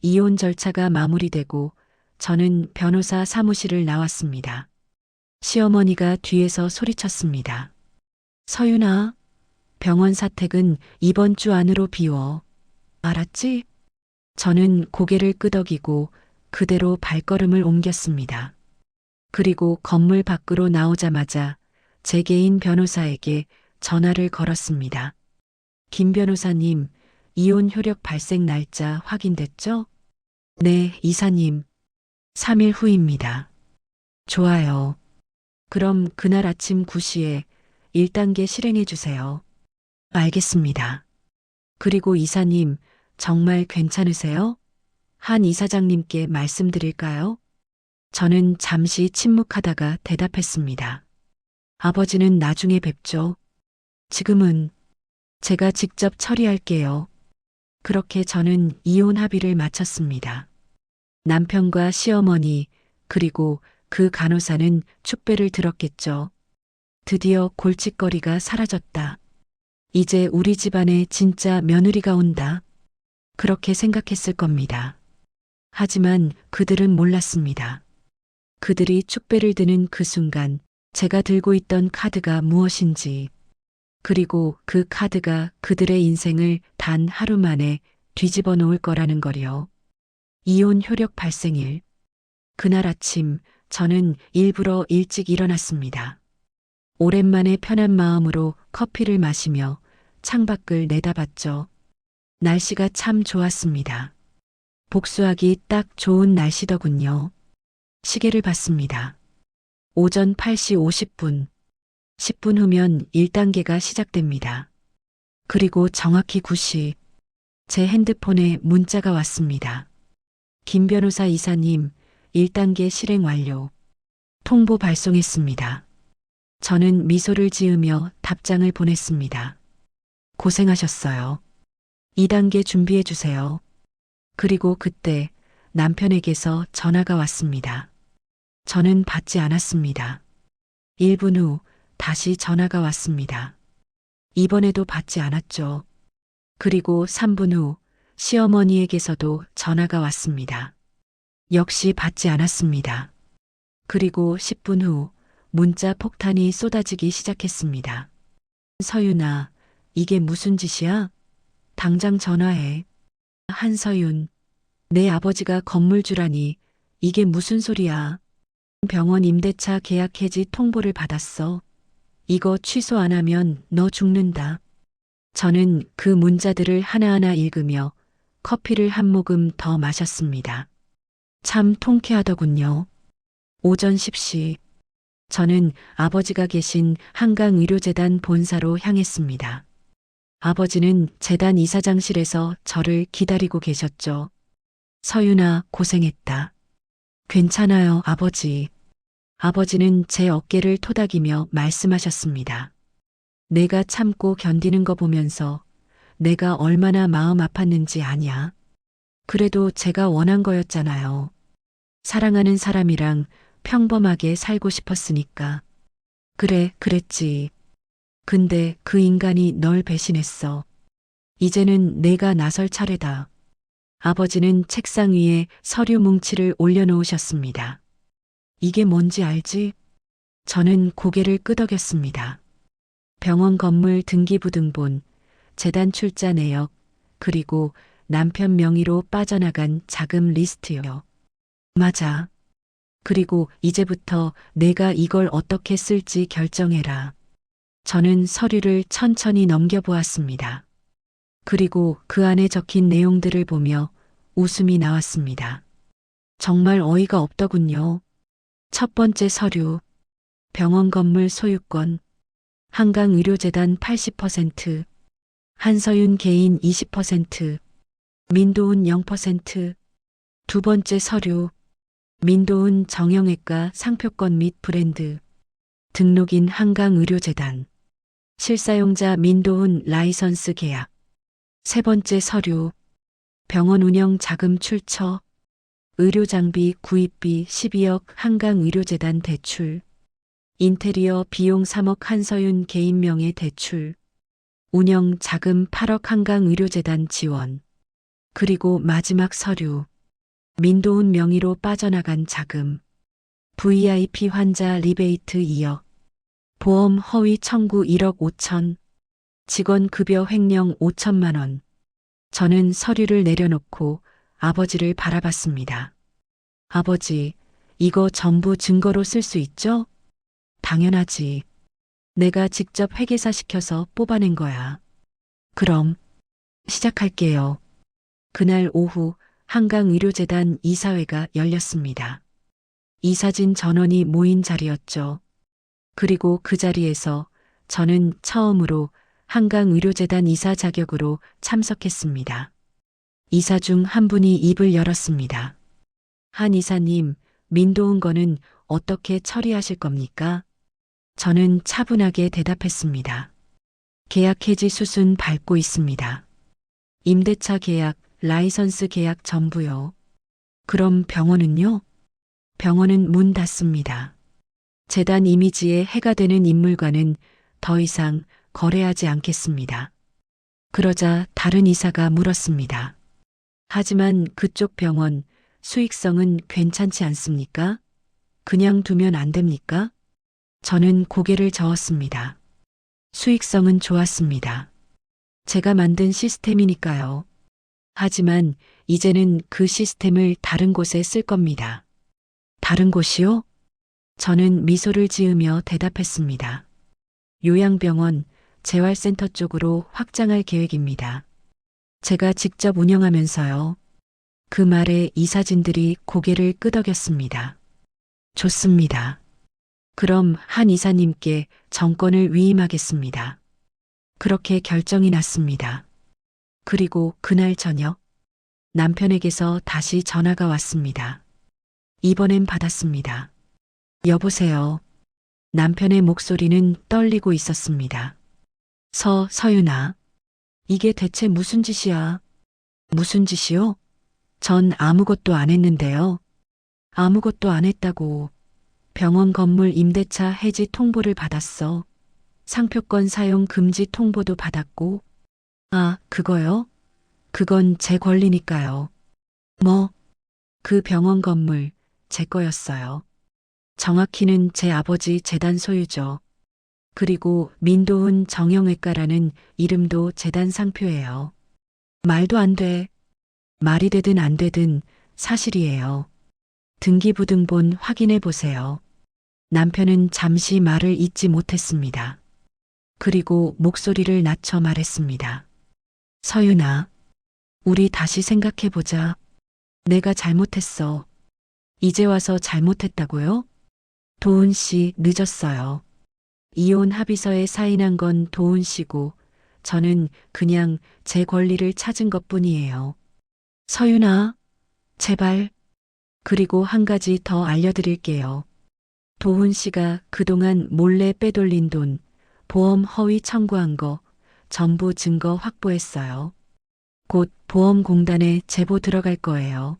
이혼 절차가 마무리되고 저는 변호사 사무실을 나왔습니다. 시어머니가 뒤에서 소리쳤습니다. 서윤아, 병원 사택은 이번 주 안으로 비워. 알았지? 저는 고개를 끄덕이고 그대로 발걸음을 옮겼습니다. 그리고 건물 밖으로 나오자마자 제 개인 변호사에게 전화를 걸었습니다. 김 변호사님, 이혼 효력 발생 날짜 확인됐죠? 네, 이사님. 3일 후입니다. 좋아요. 그럼 그날 아침 9시에 1단계 실행해 주세요. 알겠습니다. 그리고 이사님, 정말 괜찮으세요? 한 이사장님께 말씀드릴까요? 저는 잠시 침묵하다가 대답했습니다. 아버지는 나중에 뵙죠. 지금은 제가 직접 처리할게요. 그렇게 저는 이혼 합의를 마쳤습니다. 남편과 시어머니, 그리고 그 간호사는 축배를 들었겠죠. 드디어 골칫거리가 사라졌다. 이제 우리 집안에 진짜 며느리가 온다. 그렇게 생각했을 겁니다. 하지만 그들은 몰랐습니다. 그들이 축배를 드는 그 순간 제가 들고 있던 카드가 무엇인지, 그리고 그 카드가 그들의 인생을 단 하루 만에 뒤집어 놓을 거라는 거요. 이혼 효력 발생일. 그날 아침 저는 일부러 일찍 일어났습니다. 오랜만에 편한 마음으로 커피를 마시며 창밖을 내다봤죠. 날씨가 참 좋았습니다. 복수하기 딱 좋은 날씨더군요. 시계를 봤습니다. 오전 8시 50분. 10분 후면 1단계가 시작됩니다. 그리고 정확히 9시. 제 핸드폰에 문자가 왔습니다. 김 변호사 이사님, 1단계 실행 완료. 통보 발송했습니다. 저는 미소를 지으며 답장을 보냈습니다. 고생하셨어요. 2단계 준비해 주세요. 그리고 그때 남편에게서 전화가 왔습니다. 저는 받지 않았습니다. 1분 후 다시 전화가 왔습니다. 이번에도 받지 않았죠. 그리고 3분 후 시어머니에게서도 전화가 왔습니다. 역시 받지 않았습니다. 그리고 10분 후 문자 폭탄이 쏟아지기 시작했습니다. 서윤아, 이게 무슨 짓이야? 당장 전화해. 한서윤, 내 아버지가 건물주라니 이게 무슨 소리야? 병원 임대차 계약 해지 통보를 받았어. 이거 취소 안 하면 너 죽는다. 저는 그 문자들을 하나하나 읽으며 커피를 한 모금 더 마셨습니다. 참 통쾌하더군요. 오전 10시. 저는 아버지가 계신 한강의료재단 본사로 향했습니다. 아버지는 재단 이사장실에서 저를 기다리고 계셨죠. 서윤아, 고생했다. 괜찮아요, 아버지. 아버지는 제 어깨를 토닥이며 말씀하셨습니다. 내가 참고 견디는 거 보면서 내가 얼마나 마음 아팠는지 아냐? 그래도 제가 원한 거였잖아요. 사랑하는 사람이랑 평범하게 살고 싶었으니까. 그래, 그랬지. 근데 그 인간이 널 배신했어. 이제는 내가 나설 차례다. 아버지는 책상 위에 서류 뭉치를 올려놓으셨습니다. 이게 뭔지 알지? 저는 고개를 끄덕였습니다. 병원 건물 등기부등본, 재단 출자 내역, 그리고 남편 명의로 빠져나간 자금 리스트요. 맞아. 그리고 이제부터 내가 이걸 어떻게 쓸지 결정해라. 저는 서류를 천천히 넘겨보았습니다. 그리고 그 안에 적힌 내용들을 보며 웃음이 나왔습니다. 정말 어이가 없더군요. 첫 번째 서류, 병원 건물 소유권, 한강의료재단 80%, 한서윤 개인 20%, 민도훈 0%. 두 번째 서류, 민도훈 정형외과 상표권 및 브랜드, 등록인 한강의료재단, 실사용자 민도훈 라이선스 계약. 세 번째 서류, 병원 운영 자금 출처, 의료장비 구입비 12억 한강의료재단 대출, 인테리어 비용 3억 한서윤 개인 명의 대출, 운영 자금 8억 한강의료재단 지원, 그리고 마지막 서류, 민도훈 명의로 빠져나간 자금, VIP 환자 리베이트 2억, 보험 허위 청구 1억 5천, 직원 급여 횡령 5천만 원. 저는 서류를 내려놓고 아버지를 바라봤습니다. 아버지, 이거 전부 증거로 쓸 수 있죠? 당연하지. 내가 직접 회계사 시켜서 뽑아낸 거야. 그럼 시작할게요. 그날 오후 한강의료재단 이사회가 열렸습니다. 이사진 전원이 모인 자리였죠. 그리고 그 자리에서 저는 처음으로 한강의료재단 이사 자격으로 참석했습니다. 이사 중 한 분이 입을 열었습니다. 한 이사님, 민도훈 건은 어떻게 처리하실 겁니까? 저는 차분하게 대답했습니다. 계약 해지 수순 밟고 있습니다. 임대차 계약, 라이선스 계약 전부요. 그럼 병원은요? 병원은 문 닫습니다. 재단 이미지에 해가 되는 인물과는 더 이상 거래하지 않겠습니다. 그러자 다른 이사가 물었습니다. 하지만 그쪽 병원 수익성은 괜찮지 않습니까? 그냥 두면 안 됩니까? 저는 고개를 저었습니다. 수익성은 좋았습니다. 제가 만든 시스템이니까요. 하지만 이제는 그 시스템을 다른 곳에 쓸 겁니다. 다른 곳이요? 저는 미소를 지으며 대답했습니다. 요양병원, 재활센터 쪽으로 확장할 계획입니다. 제가 직접 운영하면서요. 그 말에 이사진들이 고개를 끄덕였습니다. 좋습니다. 그럼 한 이사님께 정권을 위임하겠습니다. 그렇게 결정이 났습니다. 그리고 그날 저녁 남편에게서 다시 전화가 왔습니다. 이번엔 받았습니다. 여보세요. 남편의 목소리는 떨리고 있었습니다. 서윤아. 이게 대체 무슨 짓이야? 무슨 짓이요? 전 아무것도 안 했는데요. 아무것도 안 했다고. 병원 건물 임대차 해지 통보를 받았어. 상표권 사용 금지 통보도 받았고. 아, 그거요? 그건 제 권리니까요. 뭐? 그 병원 건물 제 거였어요. 정확히는 제 아버지 재단 소유죠. 그리고 민도훈 정형외과라는 이름도 재단 상표예요. 말도 안 돼. 말이 되든 안 되든 사실이에요. 등기부등본 확인해 보세요. 남편은 잠시 말을 잇지 못했습니다. 그리고 목소리를 낮춰 말했습니다. 서윤아, 우리 다시 생각해 보자. 내가 잘못했어. 이제 와서 잘못했다고요? 도훈 씨, 늦었어요. 이혼 합의서에 사인한 건 도훈 씨고 저는 그냥 제 권리를 찾은 것뿐이에요. 서윤아, 제발. 그리고 한 가지 더 알려드릴게요. 도훈 씨가 그동안 몰래 빼돌린 돈, 보험 허위 청구한 거 전부 증거 확보했어요. 곧 보험공단에 제보 들어갈 거예요.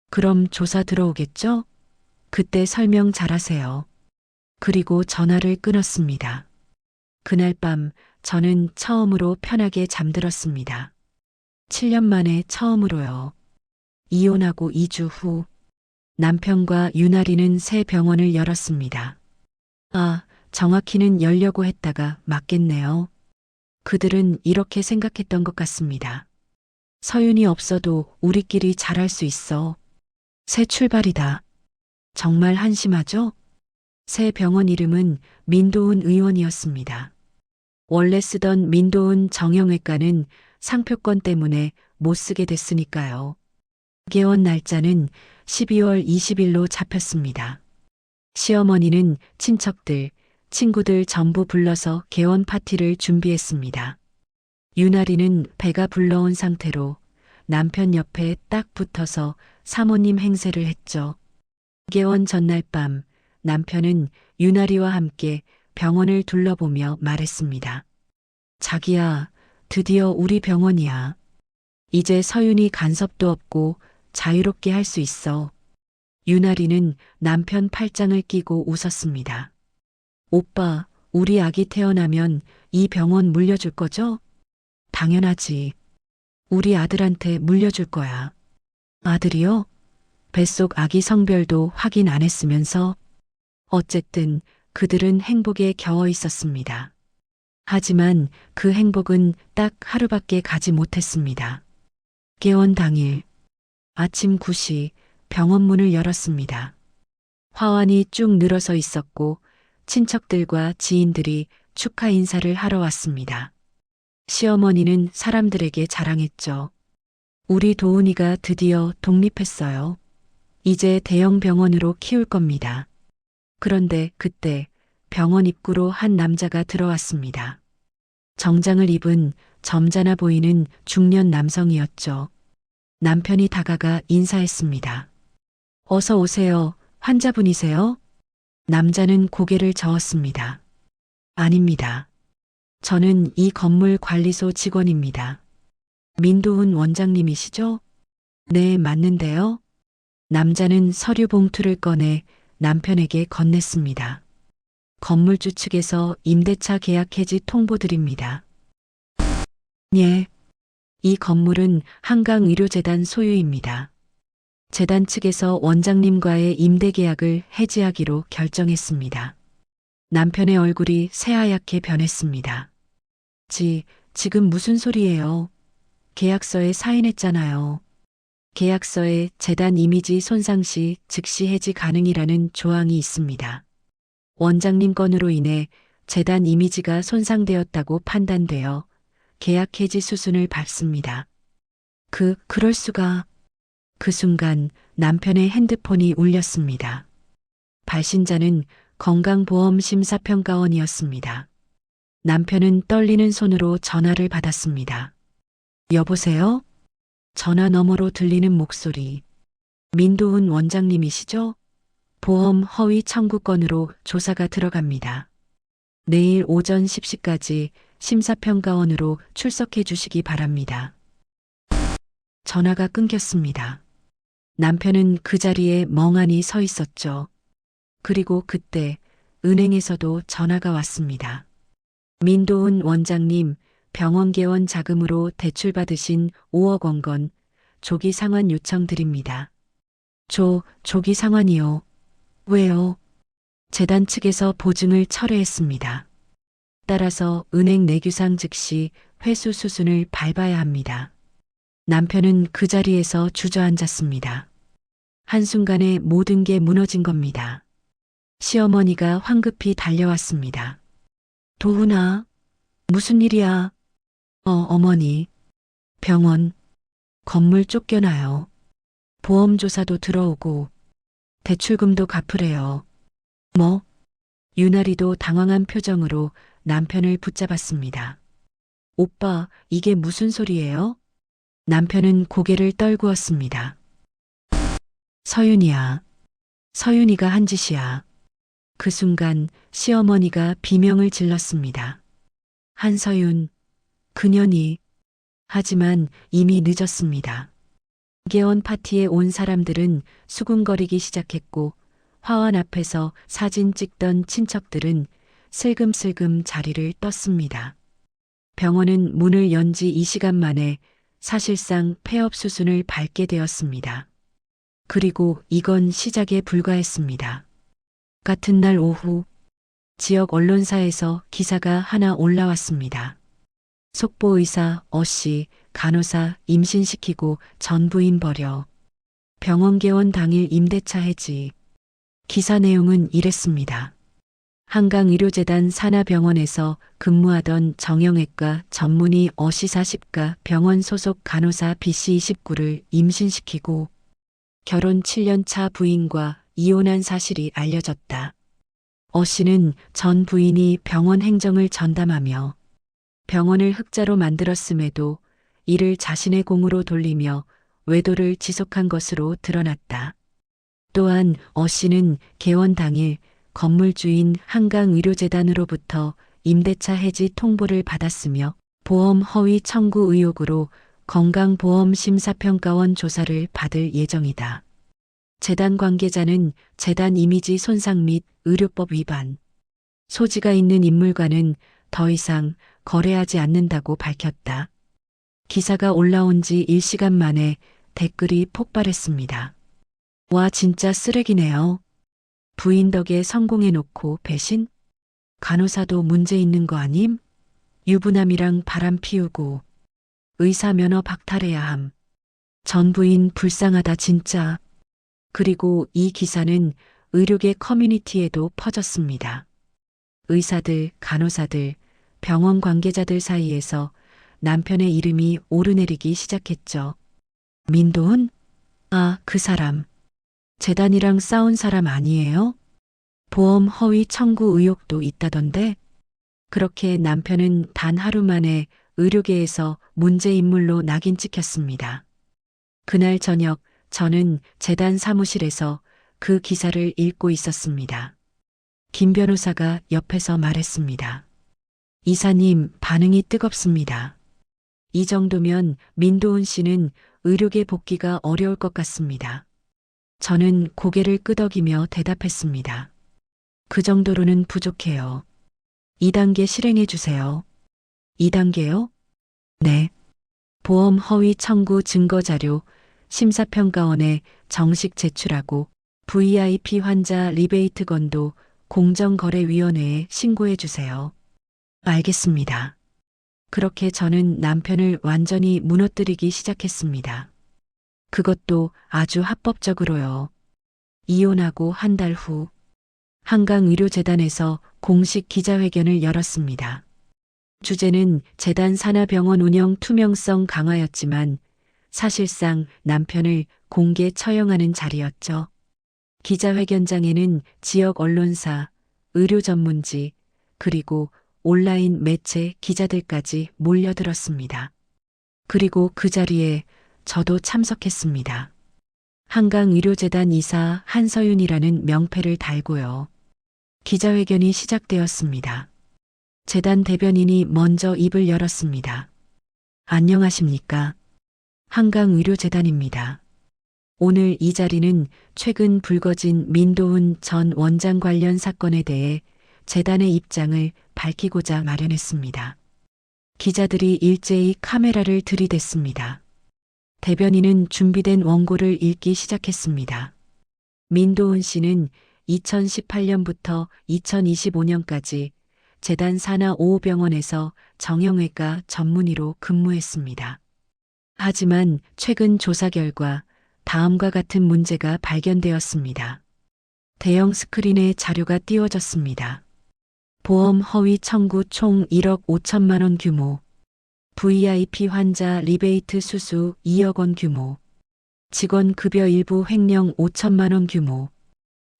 그럼 조사 들어오겠죠? 그때 설명 잘하세요. 그리고 전화를 끊었습니다. 그날 밤 저는 처음으로 편하게 잠들었습니다. 7년 만에 처음으로요. 이혼하고 2주 후 남편과 유나리는 새 병원을 열었습니다. 아, 정확히는 열려고 했다가 맞겠네요. 그들은 이렇게 생각했던 것 같습니다. 서윤이 없어도 우리끼리 잘할 수 있어. 새 출발이다. 정말 한심하죠? 새 병원 이름은 민도훈 의원이었습니다. 원래 쓰던 민도훈 정형외과는 상표권 때문에 못 쓰게 됐으니까요. 개원 날짜는 12월 20일로 잡혔습니다. 시어머니는 친척들, 친구들 전부 불러서 개원 파티를 준비했습니다. 유나리는 배가 불러온 상태로 남편 옆에 딱 붙어서 사모님 행세를 했죠. 개원 전날 밤 남편은 유나리와 함께 병원을 둘러보며 말했습니다. 자기야, 드디어 우리 병원이야. 이제 서윤이 간섭도 없고 자유롭게 할 수 있어. 유나리는 남편 팔짱을 끼고 웃었습니다. 오빠, 우리 아기 태어나면 이 병원 물려줄 거죠? 당연하지. 우리 아들한테 물려줄 거야. 아들이요? 뱃속 아기 성별도 확인 안 했으면서. 어쨌든 그들은 행복에 겨워 있었습니다. 하지만 그 행복은 딱 하루밖에 가지 못했습니다. 개원 당일 아침 9시 병원 문을 열었습니다. 화환이 쭉 늘어서 있었고 친척들과 지인들이 축하 인사를 하러 왔습니다. 시어머니는 사람들에게 자랑했죠. 우리 도훈이가 드디어 독립했어요. 이제 대형 병원으로 키울 겁니다. 그런데 그때 병원 입구로 한 남자가 들어왔습니다. 정장을 입은 점잖아 보이는 중년 남성이었죠. 남편이 다가가 인사했습니다. 어서 오세요. 환자분이세요? 남자는 고개를 저었습니다. 아닙니다. 저는 이 건물 관리소 직원입니다. 민도훈 원장님이시죠? 네, 맞는데요. 남자는 서류 봉투를 꺼내 남편에게 건넸습니다. 건물주 측에서 임대차 계약 해지 통보 드립니다. 예. 이 건물은 한강의료재단 소유입니다. 재단 측에서 원장님과의 임대 계약을 해지하기로 결정했습니다. 남편의 얼굴이 새하얗게 변했습니다. 지금 무슨 소리예요? 계약서에 사인했잖아요. 계약서에 재단 이미지 손상 시 즉시 해지 가능이라는 조항이 있습니다. 원장님 건으로 인해 재단 이미지가 손상되었다고 판단되어 계약 해지 수순을 밟습니다. 그럴 수가. 그 순간 남편의 핸드폰이 울렸습니다. 발신자는 건강보험심사평가원이었습니다. 남편은 떨리는 손으로 전화를 받았습니다. 여보세요? 전화 너머로 들리는 목소리. 민도훈 원장님이시죠? 보험 허위 청구 건으로 조사가 들어갑니다. 내일 오전 10시까지 심사평가원으로 출석해 주시기 바랍니다. 전화가 끊겼습니다. 남편은 그 자리에 멍하니 서 있었죠. 그리고 그때 은행에서도 전화가 왔습니다. 민도훈 원장님, 병원 개원 자금으로 대출받으신 5억 원건 조기 상환 요청 드립니다. 조기 상환이요? 왜요? 재단 측에서 보증을 철회했습니다. 따라서 은행 내규상 즉시 회수 수순을 밟아야 합니다. 남편은 그 자리에서 주저앉았습니다. 한순간에 모든 게 무너진 겁니다. 시어머니가 황급히 달려왔습니다. 도훈아, 무슨 일이야? 어머니. 병원, 건물 쫓겨나요. 보험조사도 들어오고 대출금도 갚으래요. 뭐? 유나리도 당황한 표정으로 남편을 붙잡았습니다. 오빠, 이게 무슨 소리예요? 남편은 고개를 떨구었습니다. 서윤이야. 서윤이가 한 짓이야. 그 순간 시어머니가 비명을 질렀습니다. 한서윤, 그년이. 하지만 이미 늦었습니다. 개원 파티에 온 사람들은 수군거리기 시작했고 화환 앞에서 사진 찍던 친척들은 슬금슬금 자리를 떴습니다. 병원은 문을 연 지 2시간 만에 사실상 폐업 수순을 밟게 되었습니다. 그리고 이건 시작에 불과했습니다. 같은 날 오후 지역 언론사에서 기사가 하나 올라왔습니다. 속보의사 어씨 간호사 임신시키고 전부인 버려. 병원 개원 당일 임대차 해지. 기사 내용은 이랬습니다. 한강의료재단 산하병원에서 근무하던 정형외과 전문의 어씨 40가 병원 소속 간호사 B씨 29를 임신시키고 결혼 7년 차 부인과 이혼한 사실이 알려졌다. 어씨는 전 부인이 병원 행정을 전담하며 병원을 흑자로 만들었음에도 이를 자신의 공으로 돌리며 외도를 지속한 것으로 드러났다. 또한 어씨는 개원 당일 건물주인 한강의료재단으로부터 임대차 해지 통보를 받았으며 보험 허위 청구 의혹으로 건강보험심사평가원 조사를 받을 예정이다. 재단 관계자는 재단 이미지 손상 및 의료법 위반, 소지가 있는 인물과는 더 이상 거래하지 않는다고 밝혔다. 기사가 올라온 지 1시간 만에 댓글이 폭발했습니다. 와, 진짜 쓰레기네요. 부인 덕에 성공해놓고 배신? 간호사도 문제 있는 거 아님? 유부남이랑 바람 피우고 의사 면허 박탈해야 함. 전 부인 불쌍하다 진짜. 그리고 이 기사는 의료계 커뮤니티에도 퍼졌습니다. 의사들, 간호사들, 병원 관계자들 사이에서 남편의 이름이 오르내리기 시작했죠. 민도훈? 아, 그 사람. 재단이랑 싸운 사람 아니에요? 보험 허위 청구 의혹도 있다던데? 그렇게 남편은 단 하루 만에 의료계에서 문제 인물로 낙인 찍혔습니다. 그날 저녁 저는 재단 사무실에서 그 기사를 읽고 있었습니다. 김 변호사가 옆에서 말했습니다. 이사님, 반응이 뜨겁습니다. 이 정도면 민도훈 씨는 의료계 복귀가 어려울 것 같습니다. 저는 고개를 끄덕이며 대답했습니다. 그 정도로는 부족해요. 2단계 실행해 주세요. 2단계요? 네. 보험 허위 청구 증거 자료 심사평가원에 정식 제출하고 VIP 환자 리베이트 건도 공정거래위원회에 신고해 주세요. 알겠습니다. 그렇게 저는 남편을 완전히 무너뜨리기 시작했습니다. 그것도 아주 합법적으로요. 이혼하고 한 달 후 한강의료재단에서 공식 기자회견을 열었습니다. 주제는 재단 산하병원 운영 투명성 강화였지만 사실상 남편을 공개 처형하는 자리였죠. 기자회견장에는 지역 언론사, 의료 전문지, 그리고 온라인 매체 기자들까지 몰려들었습니다. 그리고 그 자리에 저도 참석했습니다. 한강의료재단 이사 한서윤이라는 명패를 달고요. 기자회견이 시작되었습니다. 재단 대변인이 먼저 입을 열었습니다. 안녕하십니까? 한강의료재단입니다. 오늘 이 자리는 최근 불거진 민도훈 전 원장 관련 사건에 대해 재단의 입장을 밝히고자 마련했습니다. 기자들이 일제히 카메라를 들이댔습니다. 대변인은 준비된 원고를 읽기 시작했습니다. 민도훈 씨는 2018년부터 2025년까지 재단 산하 5호병원에서 정형외과 전문의로 근무했습니다. 하지만 최근 조사 결과 다음과 같은 문제가 발견되었습니다. 대형 스크린에 자료가 띄워졌습니다. 보험 허위 청구 총 1억 5천만 원 규모, VIP 환자 리베이트 수수 2억 원 규모, 직원 급여 일부 횡령 5천만 원 규모,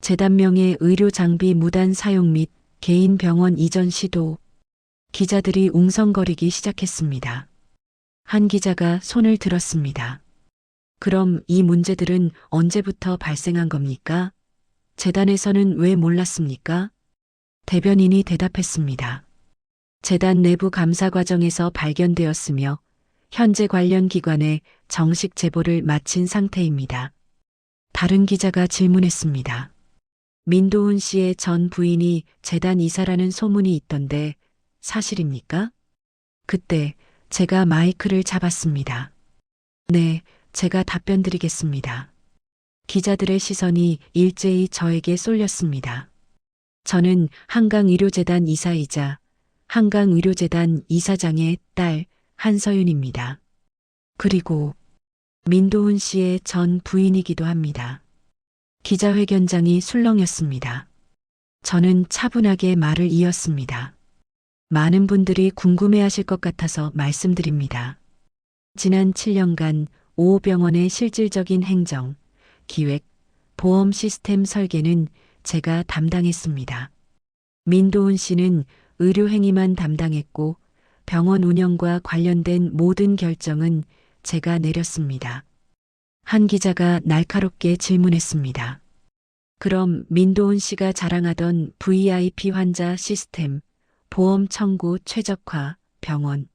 재단명의 의료 장비 무단 사용 및 개인 병원 이전 시도. 기자들이 웅성거리기 시작했습니다. 한 기자가 손을 들었습니다. 그럼 이 문제들은 언제부터 발생한 겁니까? 재단에서는 왜 몰랐습니까? 대변인이 대답했습니다. 재단 내부 감사 과정에서 발견되었으며 현재 관련 기관에 정식 제보를 마친 상태입니다. 다른 기자가 질문했습니다. 민도훈 씨의 전 부인이 재단 이사라는 소문이 있던데 사실입니까? 그때 제가 마이크를 잡았습니다. 네, 제가 답변 드리겠습니다. 기자들의 시선이 일제히 저에게 쏠렸습니다. 저는 한강의료재단 이사이자 한강의료재단 이사장의 딸 한서윤입니다. 그리고 민도훈 씨의 전 부인이기도 합니다. 기자회견장이 술렁였습니다. 저는 차분하게 말을 이었습니다. 많은 분들이 궁금해하실 것 같아서 말씀드립니다. 지난 7년간 5호병원의 실질적인 행정, 기획, 보험 시스템 설계는 제가 담당했습니다. 민도훈 씨는 의료 행위만 담당했고 병원 운영과 관련된 모든 결정은 제가 내렸습니다. 한 기자가 날카롭게 질문했습니다. 그럼 민도훈 씨가 자랑하던 VIP 환자 시스템, 보험 청구 최적화, 병원,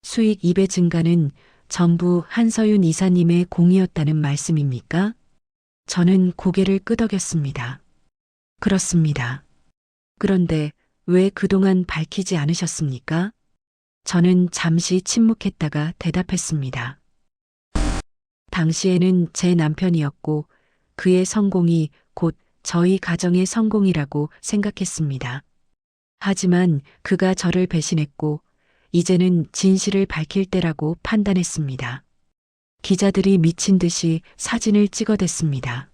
수익 2배 증가는 전부 한서윤 이사님의 공이었다는 말씀입니까? 저는 고개를 끄덕였습니다. 그렇습니다. 그런데 왜 그동안 밝히지 않으셨습니까? 저는 잠시 침묵했다가 대답했습니다. 당시에는 제 남편이었고 그의 성공이 곧 저희 가정의 성공이라고 생각했습니다. 하지만 그가 저를 배신했고 이제는 진실을 밝힐 때라고 판단했습니다. 기자들이 미친 듯이 사진을 찍어댔습니다.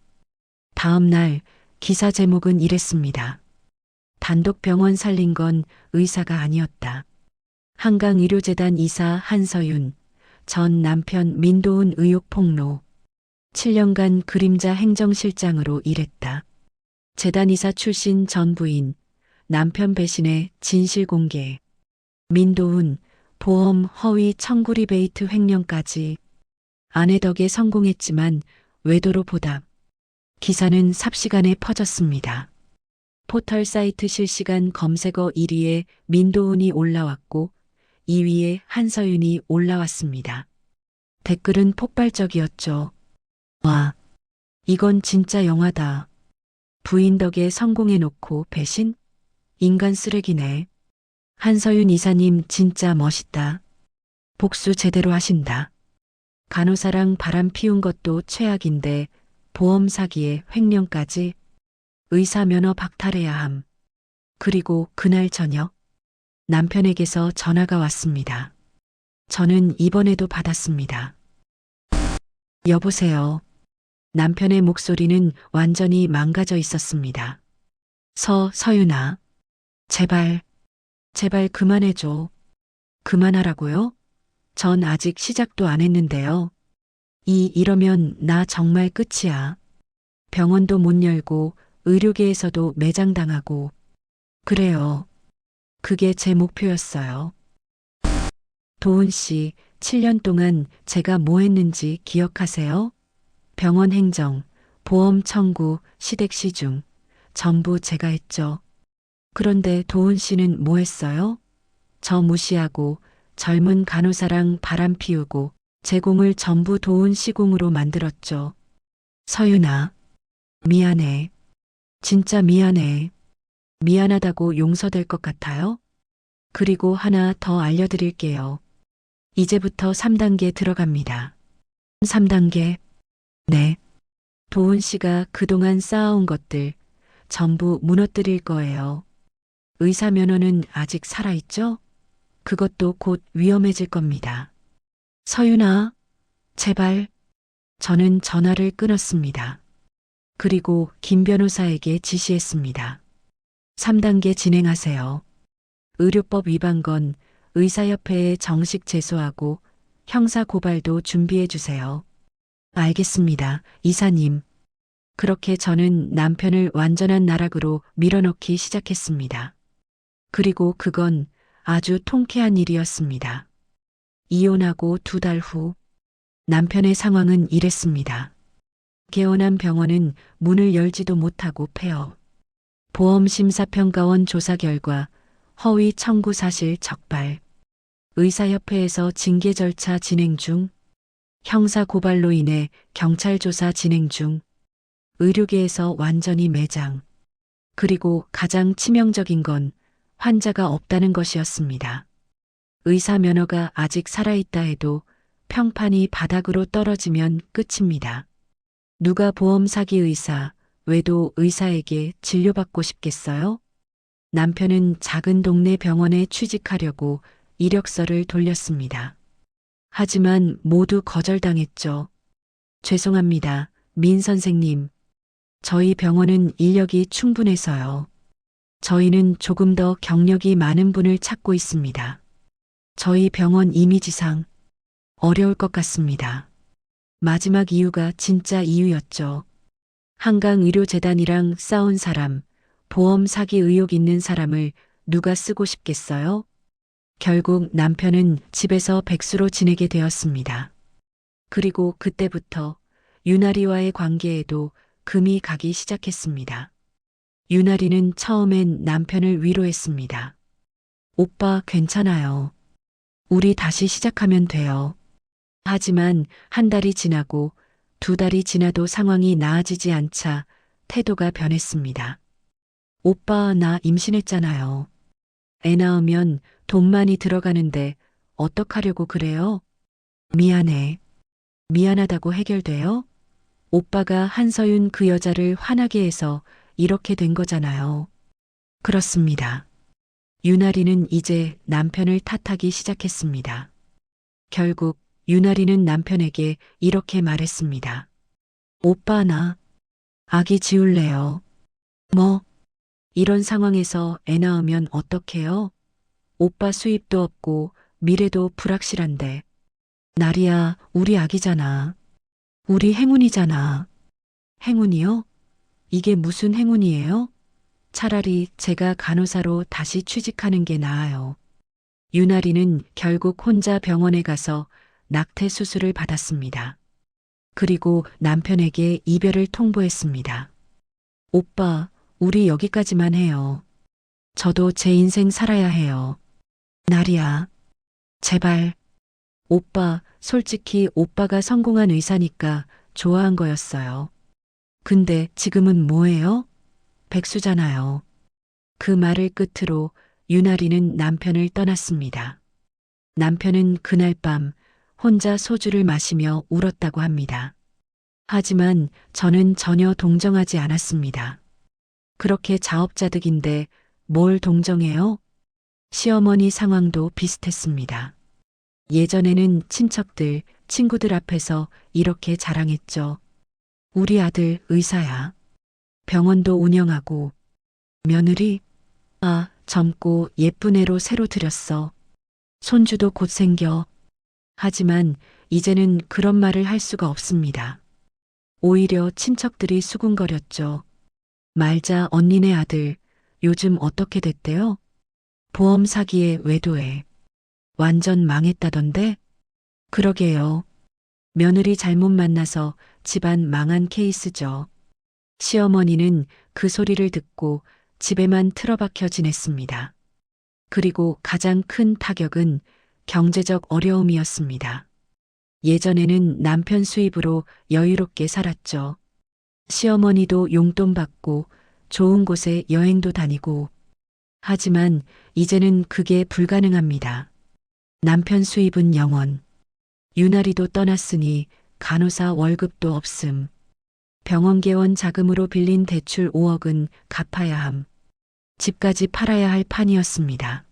다음 날 기사 제목은 이랬습니다. 단독 병원 살린 건 의사가 아니었다. 한강의료재단 이사 한서윤, 전 남편 민도훈 의혹 폭로. 7년간 그림자 행정실장으로 일했다. 재단 이사 출신 전 부인, 남편 배신의 진실 공개. 민도훈, 보험 허위 청구 리베이트 횡령까지. 아내 덕에 성공했지만 외도로 보답. 기사는 삽시간에 퍼졌습니다. 포털 사이트 실시간 검색어 1위에 민도훈이 올라왔고 2위에 한서윤이 올라왔습니다. 댓글은 폭발적이었죠. 와, 이건 진짜 영화다. 부인 덕에 성공해놓고 배신? 인간 쓰레기네. 한서윤 이사님 진짜 멋있다. 복수 제대로 하신다. 간호사랑 바람 피운 것도 최악인데 보험 사기에 횡령까지. 의사 면허 박탈해야 함. 그리고 그날 저녁 남편에게서 전화가 왔습니다. 저는 이번에도 받았습니다. 여보세요. 남편의 목소리는 완전히 망가져 있었습니다. 서윤아. 제발 그만해줘. 그만하라고요? 전 아직 시작도 안 했는데요. 이러면 나 정말 끝이야. 병원도 못 열고 의료계에서도 매장당하고. 그래요. 그게 제 목표였어요. 도훈 씨, 7년 동안 제가 뭐 했는지 기억하세요? 병원 행정, 보험 청구, 시댁 시중, 전부 제가 했죠. 그런데 도훈 씨는 뭐 했어요? 저 무시하고 젊은 간호사랑 바람 피우고 제공을 전부 도훈 시공으로 만들었죠. 서윤아, 미안해. 진짜 미안해. 미안하다고 용서될 것 같아요? 그리고 하나 더 알려드릴게요. 이제부터 3단계 들어갑니다. 3단계. 네. 도훈 씨가 그동안 쌓아온 것들 전부 무너뜨릴 거예요. 의사 면허는 아직 살아있죠? 그것도 곧 위험해질 겁니다. 서윤아, 제발. 저는 전화를 끊었습니다. 그리고 김 변호사에게 지시했습니다. 3단계 진행하세요. 의료법 위반 건 의사협회에 정식 제소하고 형사 고발도 준비해 주세요. 알겠습니다, 이사님. 그렇게 저는 남편을 완전한 나락으로 밀어넣기 시작했습니다. 그리고 그건 아주 통쾌한 일이었습니다. 이혼하고 2달 후 남편의 상황은 이랬습니다. 개원한 병원은 문을 열지도 못하고 폐업. 보험심사평가원 조사 결과 허위 청구 사실 적발. 의사협회에서 징계 절차 진행 중. 형사 고발로 인해 경찰 조사 진행 중. 의료계에서 완전히 매장. 그리고 가장 치명적인 건 환자가 없다는 것이었습니다. 의사 면허가 아직 살아있다 해도 평판이 바닥으로 떨어지면 끝입니다. 누가 보험 사기 의사, 외도 의사에게 진료받고 싶겠어요? 남편은 작은 동네 병원에 취직하려고 이력서를 돌렸습니다. 하지만 모두 거절당했죠. 죄송합니다, 민 선생님. 저희 병원은 인력이 충분해서요. 저희는 조금 더 경력이 많은 분을 찾고 있습니다. 저희 병원 이미지상 어려울 것 같습니다. 마지막 이유가 진짜 이유였죠. 한강의료재단이랑 싸운 사람, 보험 사기 의혹 있는 사람을 누가 쓰고 싶겠어요? 결국 남편은 집에서 백수로 지내게 되었습니다. 그리고 그때부터 유나리와의 관계에도 금이 가기 시작했습니다. 유나리는 처음엔 남편을 위로했습니다. 오빠 괜찮아요. 우리 다시 시작하면 돼요. 하지만 1달이 지나고 2달이 지나도 상황이 나아지지 않자 태도가 변했습니다. 오빠 나 임신했잖아요. 애 낳으면 돈 많이 들어가는데 어떡하려고 그래요? 미안해. 미안하다고 해결돼요? 오빠가 한서윤 그 여자를 화나게 해서 이렇게 된 거잖아요. 그렇습니다. 유나리는 이제 남편을 탓하기 시작했습니다. 결국 유나리는 남편에게 이렇게 말했습니다. 오빠 나 아기 지울래요. 뭐? 이런 상황에서 애 낳으면 어떡해요? 오빠 수입도 없고 미래도 불확실한데. 나리야, 우리 아기잖아. 우리 행운이잖아. 행운이요? 이게 무슨 행운이에요? 차라리 제가 간호사로 다시 취직하는 게 나아요. 유나리는 결국 혼자 병원에 가서 낙태 수술을 받았습니다. 그리고 남편에게 이별을 통보했습니다. 오빠, 우리 여기까지만 해요. 저도 제 인생 살아야 해요. 나리야, 제발. 오빠, 솔직히 오빠가 성공한 의사니까 좋아한 거였어요. 근데 지금은 뭐예요? 백수잖아요. 그 말을 끝으로 유나리는 남편을 떠났습니다. 남편은 그날 밤 혼자 소주를 마시며 울었다고 합니다. 하지만 저는 전혀 동정하지 않았습니다. 그렇게 자업자득인데 뭘 동정해요? 시어머니 상황도 비슷했습니다. 예전에는 친척들, 친구들 앞에서 이렇게 자랑했죠. 우리 아들 의사야. 병원도 운영하고. 며느리? 아, 젊고 예쁜 애로 새로 들였어. 손주도 곧 생겨. 하지만 이제는 그런 말을 할 수가 없습니다. 오히려 친척들이 수군거렸죠. 말자 언니네 아들, 요즘 어떻게 됐대요? 보험 사기에 외도해. 완전 망했다던데? 그러게요. 며느리 잘못 만나서 집안 망한 케이스죠. 시어머니는 그 소리를 듣고 집에만 틀어박혀 지냈습니다. 그리고 가장 큰 타격은 경제적 어려움이었습니다. 예전에는 남편 수입으로 여유롭게 살았죠. 시어머니도 용돈 받고 좋은 곳에 여행도 다니고. 하지만 이제는 그게 불가능합니다. 남편 수입은 0원. 유나리도 떠났으니 간호사 월급도 없음. 병원 개원 자금으로 빌린 대출 5억은 갚아야 함. 집까지 팔아야 할 판이었습니다.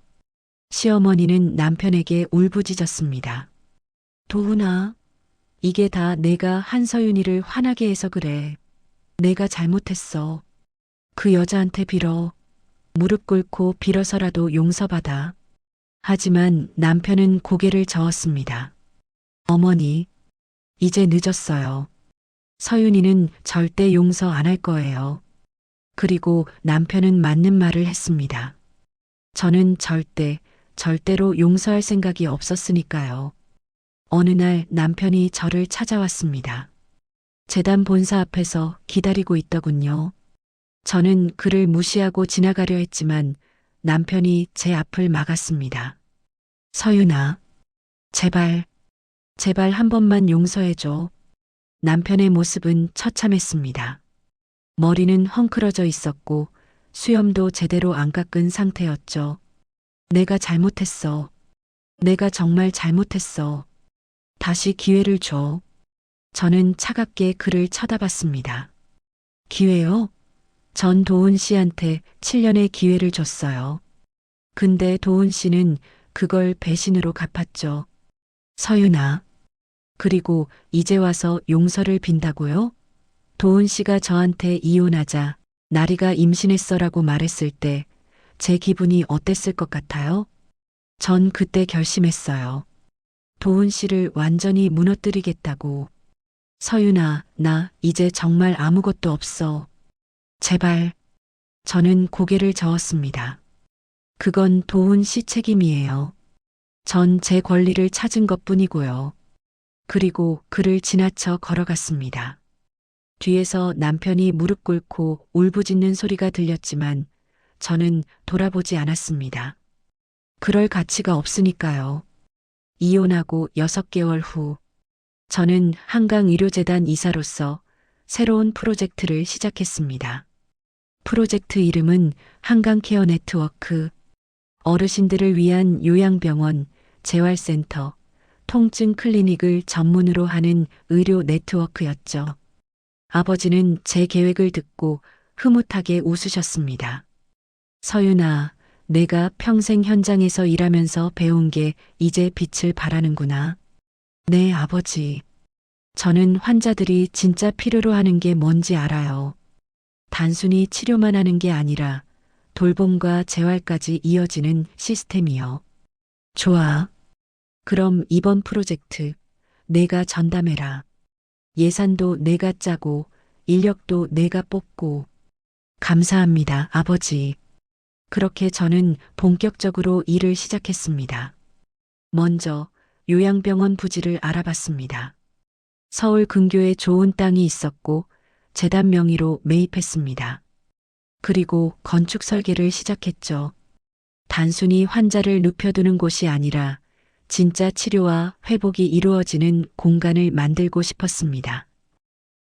시어머니는 남편에게 울부짖었습니다. 도훈아, 이게 다 내가 한서윤이를 화나게 해서 그래. 내가 잘못했어. 그 여자한테 빌어. 무릎 꿇고 빌어서라도 용서받아. 하지만 남편은 고개를 저었습니다. 어머니, 이제 늦었어요. 서윤이는 절대 용서 안 할 거예요. 그리고 남편은 맞는 말을 했습니다. 저는 절대로 용서할 생각이 없었으니까요. 어느 날 남편이 저를 찾아왔습니다. 재단 본사 앞에서 기다리고 있더군요. 저는 그를 무시하고 지나가려 했지만 남편이 제 앞을 막았습니다. 서윤아, 제발 한 번만 용서해줘. 남편의 모습은 처참했습니다. 머리는 헝클어져 있었고 수염도 제대로 안 깎은 상태였죠. 내가 잘못했어. 내가 정말 잘못했어. 다시 기회를 줘. 저는 차갑게 그를 쳐다봤습니다. 기회요? 전 도훈 씨한테 7년의 기회를 줬어요. 근데 도훈 씨는 그걸 배신으로 갚았죠. 서윤아. 그리고 이제 와서 용서를 빈다고요? 도훈 씨가 저한테 이혼하자 나리가 임신했어라고 말했을 때 제 기분이 어땠을 것 같아요? 전 그때 결심했어요. 도훈 씨를 완전히 무너뜨리겠다고. 서윤아, 나 이제 정말 아무것도 없어. 제발. 저는 고개를 저었습니다. 그건 도훈 씨 책임이에요. 전 제 권리를 찾은 것뿐이고요. 그리고 그를 지나쳐 걸어갔습니다. 뒤에서 남편이 무릎 꿇고 울부짖는 소리가 들렸지만 저는 돌아보지 않았습니다. 그럴 가치가 없으니까요. 이혼하고 6개월 후 저는 한강의료재단 이사로서 새로운 프로젝트를 시작했습니다. 프로젝트 이름은 한강케어 네트워크. 어르신들을 위한 요양병원, 재활센터, 통증 클리닉을 전문으로 하는 의료 네트워크였죠. 아버지는 제 계획을 듣고 흐뭇하게 웃으셨습니다. 서윤아, 내가 평생 현장에서 일하면서 배운 게 이제 빛을 발하는구나. 네, 아버지. 저는 환자들이 진짜 필요로 하는 게 뭔지 알아요. 단순히 치료만 하는 게 아니라 돌봄과 재활까지 이어지는 시스템이요. 좋아. 그럼 이번 프로젝트 내가 전담해라. 예산도 내가 짜고 인력도 내가 뽑고. 감사합니다, 아버지. 그렇게 저는 본격적으로 일을 시작했습니다. 먼저 요양병원 부지를 알아봤습니다. 서울 근교에 좋은 땅이 있었고 재단 명의로 매입했습니다. 그리고 건축 설계를 시작했죠. 단순히 환자를 눕혀두는 곳이 아니라 진짜 치료와 회복이 이루어지는 공간을 만들고 싶었습니다.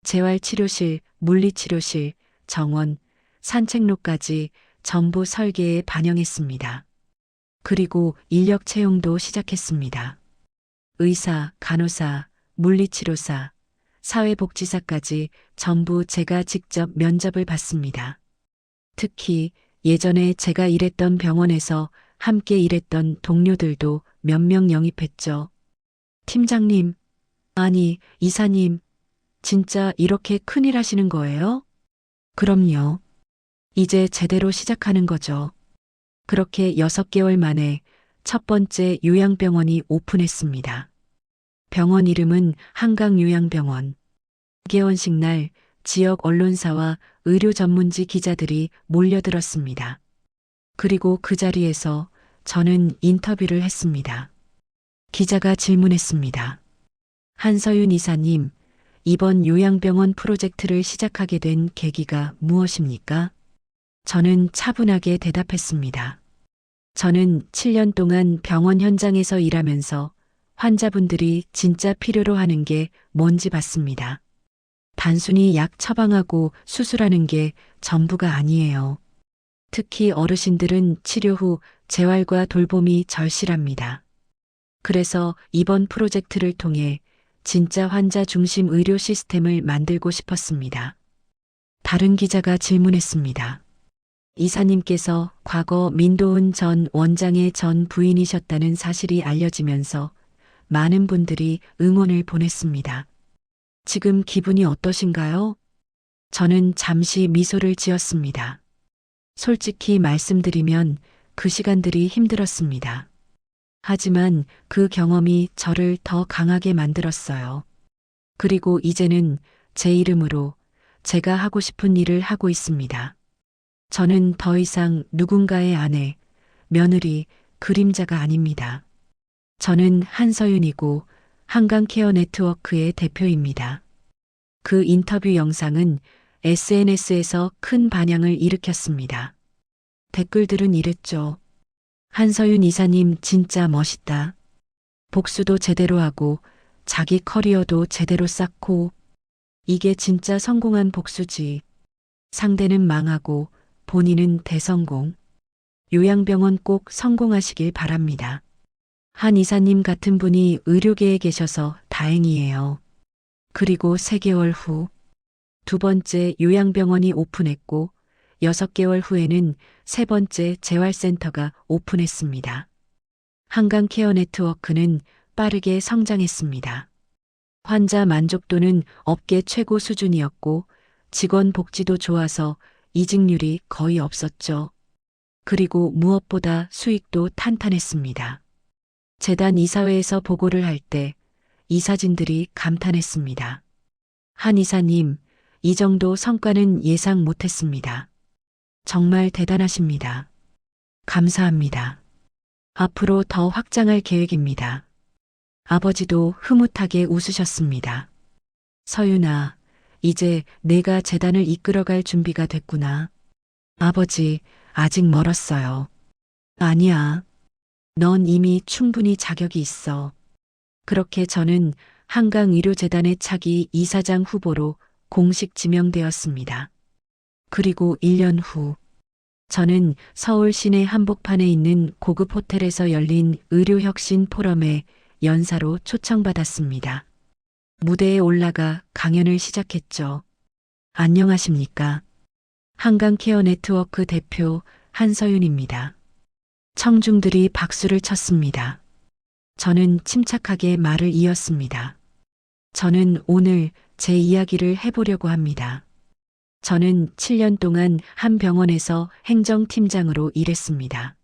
재활치료실, 물리치료실, 정원, 산책로까지 전부 설계에 반영했습니다. 그리고 인력 채용도 시작했습니다. 의사, 간호사, 물리치료사, 사회복지사까지 전부 제가 직접 면접을 봤습니다. 특히 예전에 제가 일했던 병원에서 함께 일했던 동료들도 몇 명 영입했죠. 팀장님, 아니, 이사님, 진짜 이렇게 큰일 하시는 거예요? 그럼요. 이제 제대로 시작하는 거죠. 그렇게 6개월 만에 첫 번째 요양병원이 오픈했습니다. 병원 이름은 한강요양병원. 개원식 날 지역 언론사와 의료 전문지 기자들이 몰려들었습니다. 그리고 그 자리에서 저는 인터뷰를 했습니다. 기자가 질문했습니다. 한서윤 이사님, 이번 요양병원 프로젝트를 시작하게 된 계기가 무엇입니까? 저는 차분하게 대답했습니다. 저는 7년 동안 병원 현장에서 일하면서 환자분들이 진짜 필요로 하는 게 뭔지 봤습니다. 단순히 약 처방하고 수술하는 게 전부가 아니에요. 특히 어르신들은 치료 후 재활과 돌봄이 절실합니다. 그래서 이번 프로젝트를 통해 진짜 환자 중심 의료 시스템을 만들고 싶었습니다. 다른 기자가 질문했습니다. 이사님께서 과거 민도훈 전 원장의 전 부인이셨다는 사실이 알려지면서 많은 분들이 응원을 보냈습니다. 지금 기분이 어떠신가요? 저는 잠시 미소를 지었습니다. 솔직히 말씀드리면 그 시간들이 힘들었습니다. 하지만 그 경험이 저를 더 강하게 만들었어요. 그리고 이제는 제 이름으로 제가 하고 싶은 일을 하고 있습니다. 저는 더 이상 누군가의 아내, 며느리, 그림자가 아닙니다. 저는 한서윤이고 한강케어 네트워크의 대표입니다. 그 인터뷰 영상은 SNS에서 큰 반향을 일으켰습니다. 댓글들은 이랬죠. 한서윤 이사님 진짜 멋있다. 복수도 제대로 하고 자기 커리어도 제대로 쌓고 이게 진짜 성공한 복수지. 상대는 망하고 본인은 대성공. 요양병원 꼭 성공하시길 바랍니다. 한 이사님 같은 분이 의료계에 계셔서 다행이에요. 그리고 3개월 후, 2번째 요양병원이 오픈했고 6개월 후에는 3번째 재활센터가 오픈했습니다. 한강케어 네트워크는 빠르게 성장했습니다. 환자 만족도는 업계 최고 수준이었고 직원 복지도 좋아서 이직률이 거의 없었죠. 그리고 무엇보다 수익도 탄탄했습니다. 재단 이사회에서 보고를 할 때 이사진들이 감탄했습니다. 한 이사님, 이 정도 성과는 예상 못했습니다. 정말 대단하십니다. 감사합니다. 앞으로 더 확장할 계획입니다. 아버지도 흐뭇하게 웃으셨습니다. 서윤아, 이제 내가 재단을 이끌어갈 준비가 됐구나. 아버지, 아직 멀었어요. 아니야. 넌 이미 충분히 자격이 있어. 그렇게 저는 한강의료재단의 차기 이사장 후보로 공식 지명되었습니다. 그리고 1년 후, 저는 서울 시내 한복판에 있는 고급 호텔에서 열린 의료혁신 포럼에 연사로 초청받았습니다. 무대에 올라가 강연을 시작했죠. 안녕하십니까. 한강케어 네트워크 대표 한서윤입니다. 청중들이 박수를 쳤습니다. 저는 침착하게 말을 이었습니다. 저는 오늘 제 이야기를 해보려고 합니다. 저는 7년 동안 한 병원에서 행정팀장으로 일했습니다.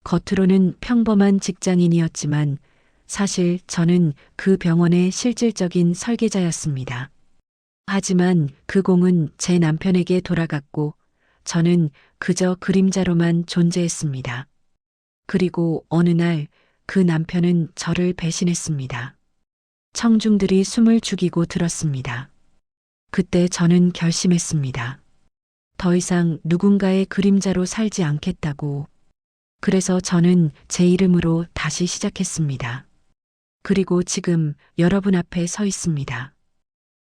겉으로는 평범한 직장인이었지만 사실 저는 그 병원의 실질적인 설계자였습니다. 하지만 그 공은 제 남편에게 돌아갔고 저는 그저 그림자로만 존재했습니다. 그리고 어느 날 그 남편은 저를 배신했습니다. 청중들이 숨을 죽이고 들었습니다. 그때 저는 결심했습니다. 더 이상 누군가의 그림자로 살지 않겠다고. 그래서 저는 제 이름으로 다시 시작했습니다. 그리고 지금 여러분 앞에 서 있습니다.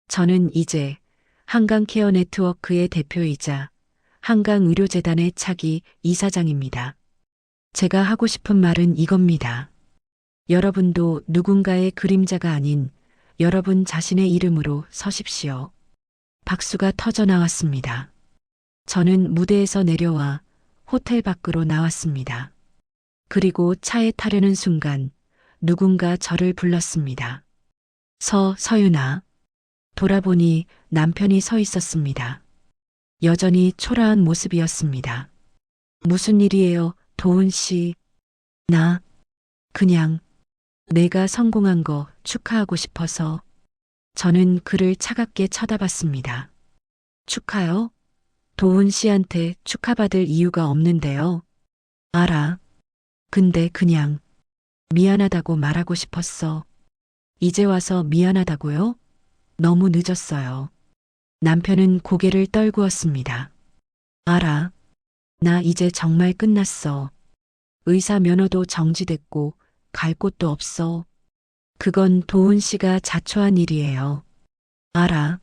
저는 이제 한강케어 네트워크의 대표이자 한강의료재단의 차기 이사장입니다. 제가 하고 싶은 말은 이겁니다. 여러분도 누군가의 그림자가 아닌 여러분 자신의 이름으로 서십시오. 박수가 터져 나왔습니다. 저는 무대에서 내려와 호텔 밖으로 나왔습니다. 그리고 차에 타려는 순간 누군가 저를 불렀습니다. 서유나. 돌아보니 남편이 서 있었습니다. 여전히 초라한 모습이었습니다. 무슨 일이에요, 도은 씨? 그냥 내가 성공한 거 축하하고 싶어서. 저는 그를 차갑게 쳐다봤습니다. 축하요? 도은 씨한테 축하받을 이유가 없는데요. 알아. 근데 그냥 미안하다고 말하고 싶었어. 이제 와서 미안하다고요? 너무 늦었어요. 남편은 고개를 떨구었습니다. 알아. 나 이제 정말 끝났어. 의사 면허도 정지됐고 갈 곳도 없어. 그건 도은 씨가 자초한 일이에요. 알아.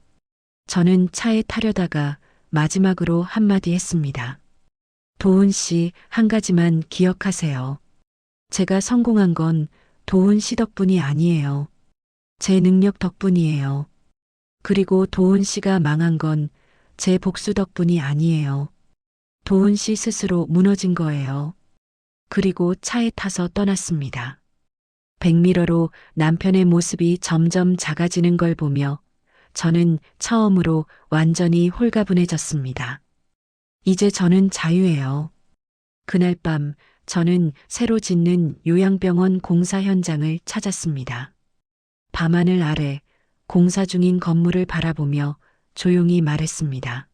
저는 차에 타려다가 마지막으로 한마디 했습니다. 도은 씨, 한 가지만 기억하세요. 제가 성공한 건 도은 씨 덕분이 아니에요. 제 능력 덕분이에요. 그리고 도은 씨가 망한 건 제 복수 덕분이 아니에요. 도은 씨 스스로 무너진 거예요. 그리고 차에 타서 떠났습니다. 백미러로 남편의 모습이 점점 작아지는 걸 보며 저는 처음으로 완전히 홀가분해졌습니다. 이제 저는 자유예요. 그날 밤 저는 새로 짓는 요양병원 공사 현장을 찾았습니다. 밤하늘 아래 공사 중인 건물을 바라보며 조용히 말했습니다.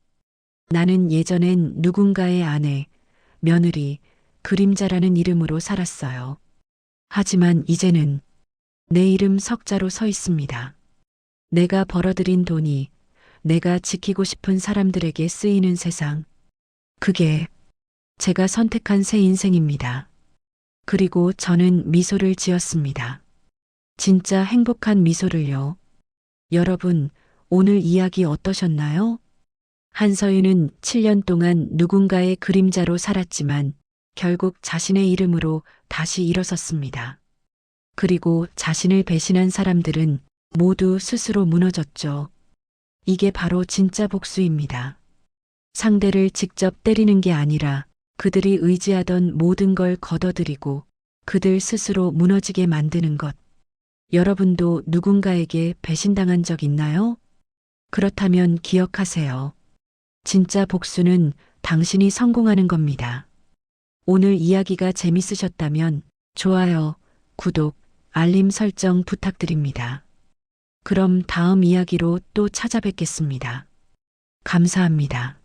나는 예전엔 누군가의 아내, 며느리, 그림자라는 이름으로 살았어요. 하지만 이제는 내 이름 석자로 서 있습니다. 내가 벌어들인 돈이 내가 지키고 싶은 사람들에게 쓰이는 세상. 그게 제가 선택한 새 인생입니다. 그리고 저는 미소를 지었습니다. 진짜 행복한 미소를요. 여러분, 오늘 이야기 어떠셨나요? 한서윤은 7년 동안 누군가의 그림자로 살았지만 결국 자신의 이름으로 다시 일어섰습니다. 그리고 자신을 배신한 사람들은 모두 스스로 무너졌죠. 이게 바로 진짜 복수입니다. 상대를 직접 때리는 게 아니라 그들이 의지하던 모든 걸 걷어들이고 그들 스스로 무너지게 만드는 것. 여러분도 누군가에게 배신당한 적 있나요? 그렇다면 기억하세요. 진짜 복수는 당신이 성공하는 겁니다. 오늘 이야기가 재밌으셨다면 좋아요, 구독, 알림 설정 부탁드립니다. 그럼 다음 이야기로 또 찾아뵙겠습니다. 감사합니다.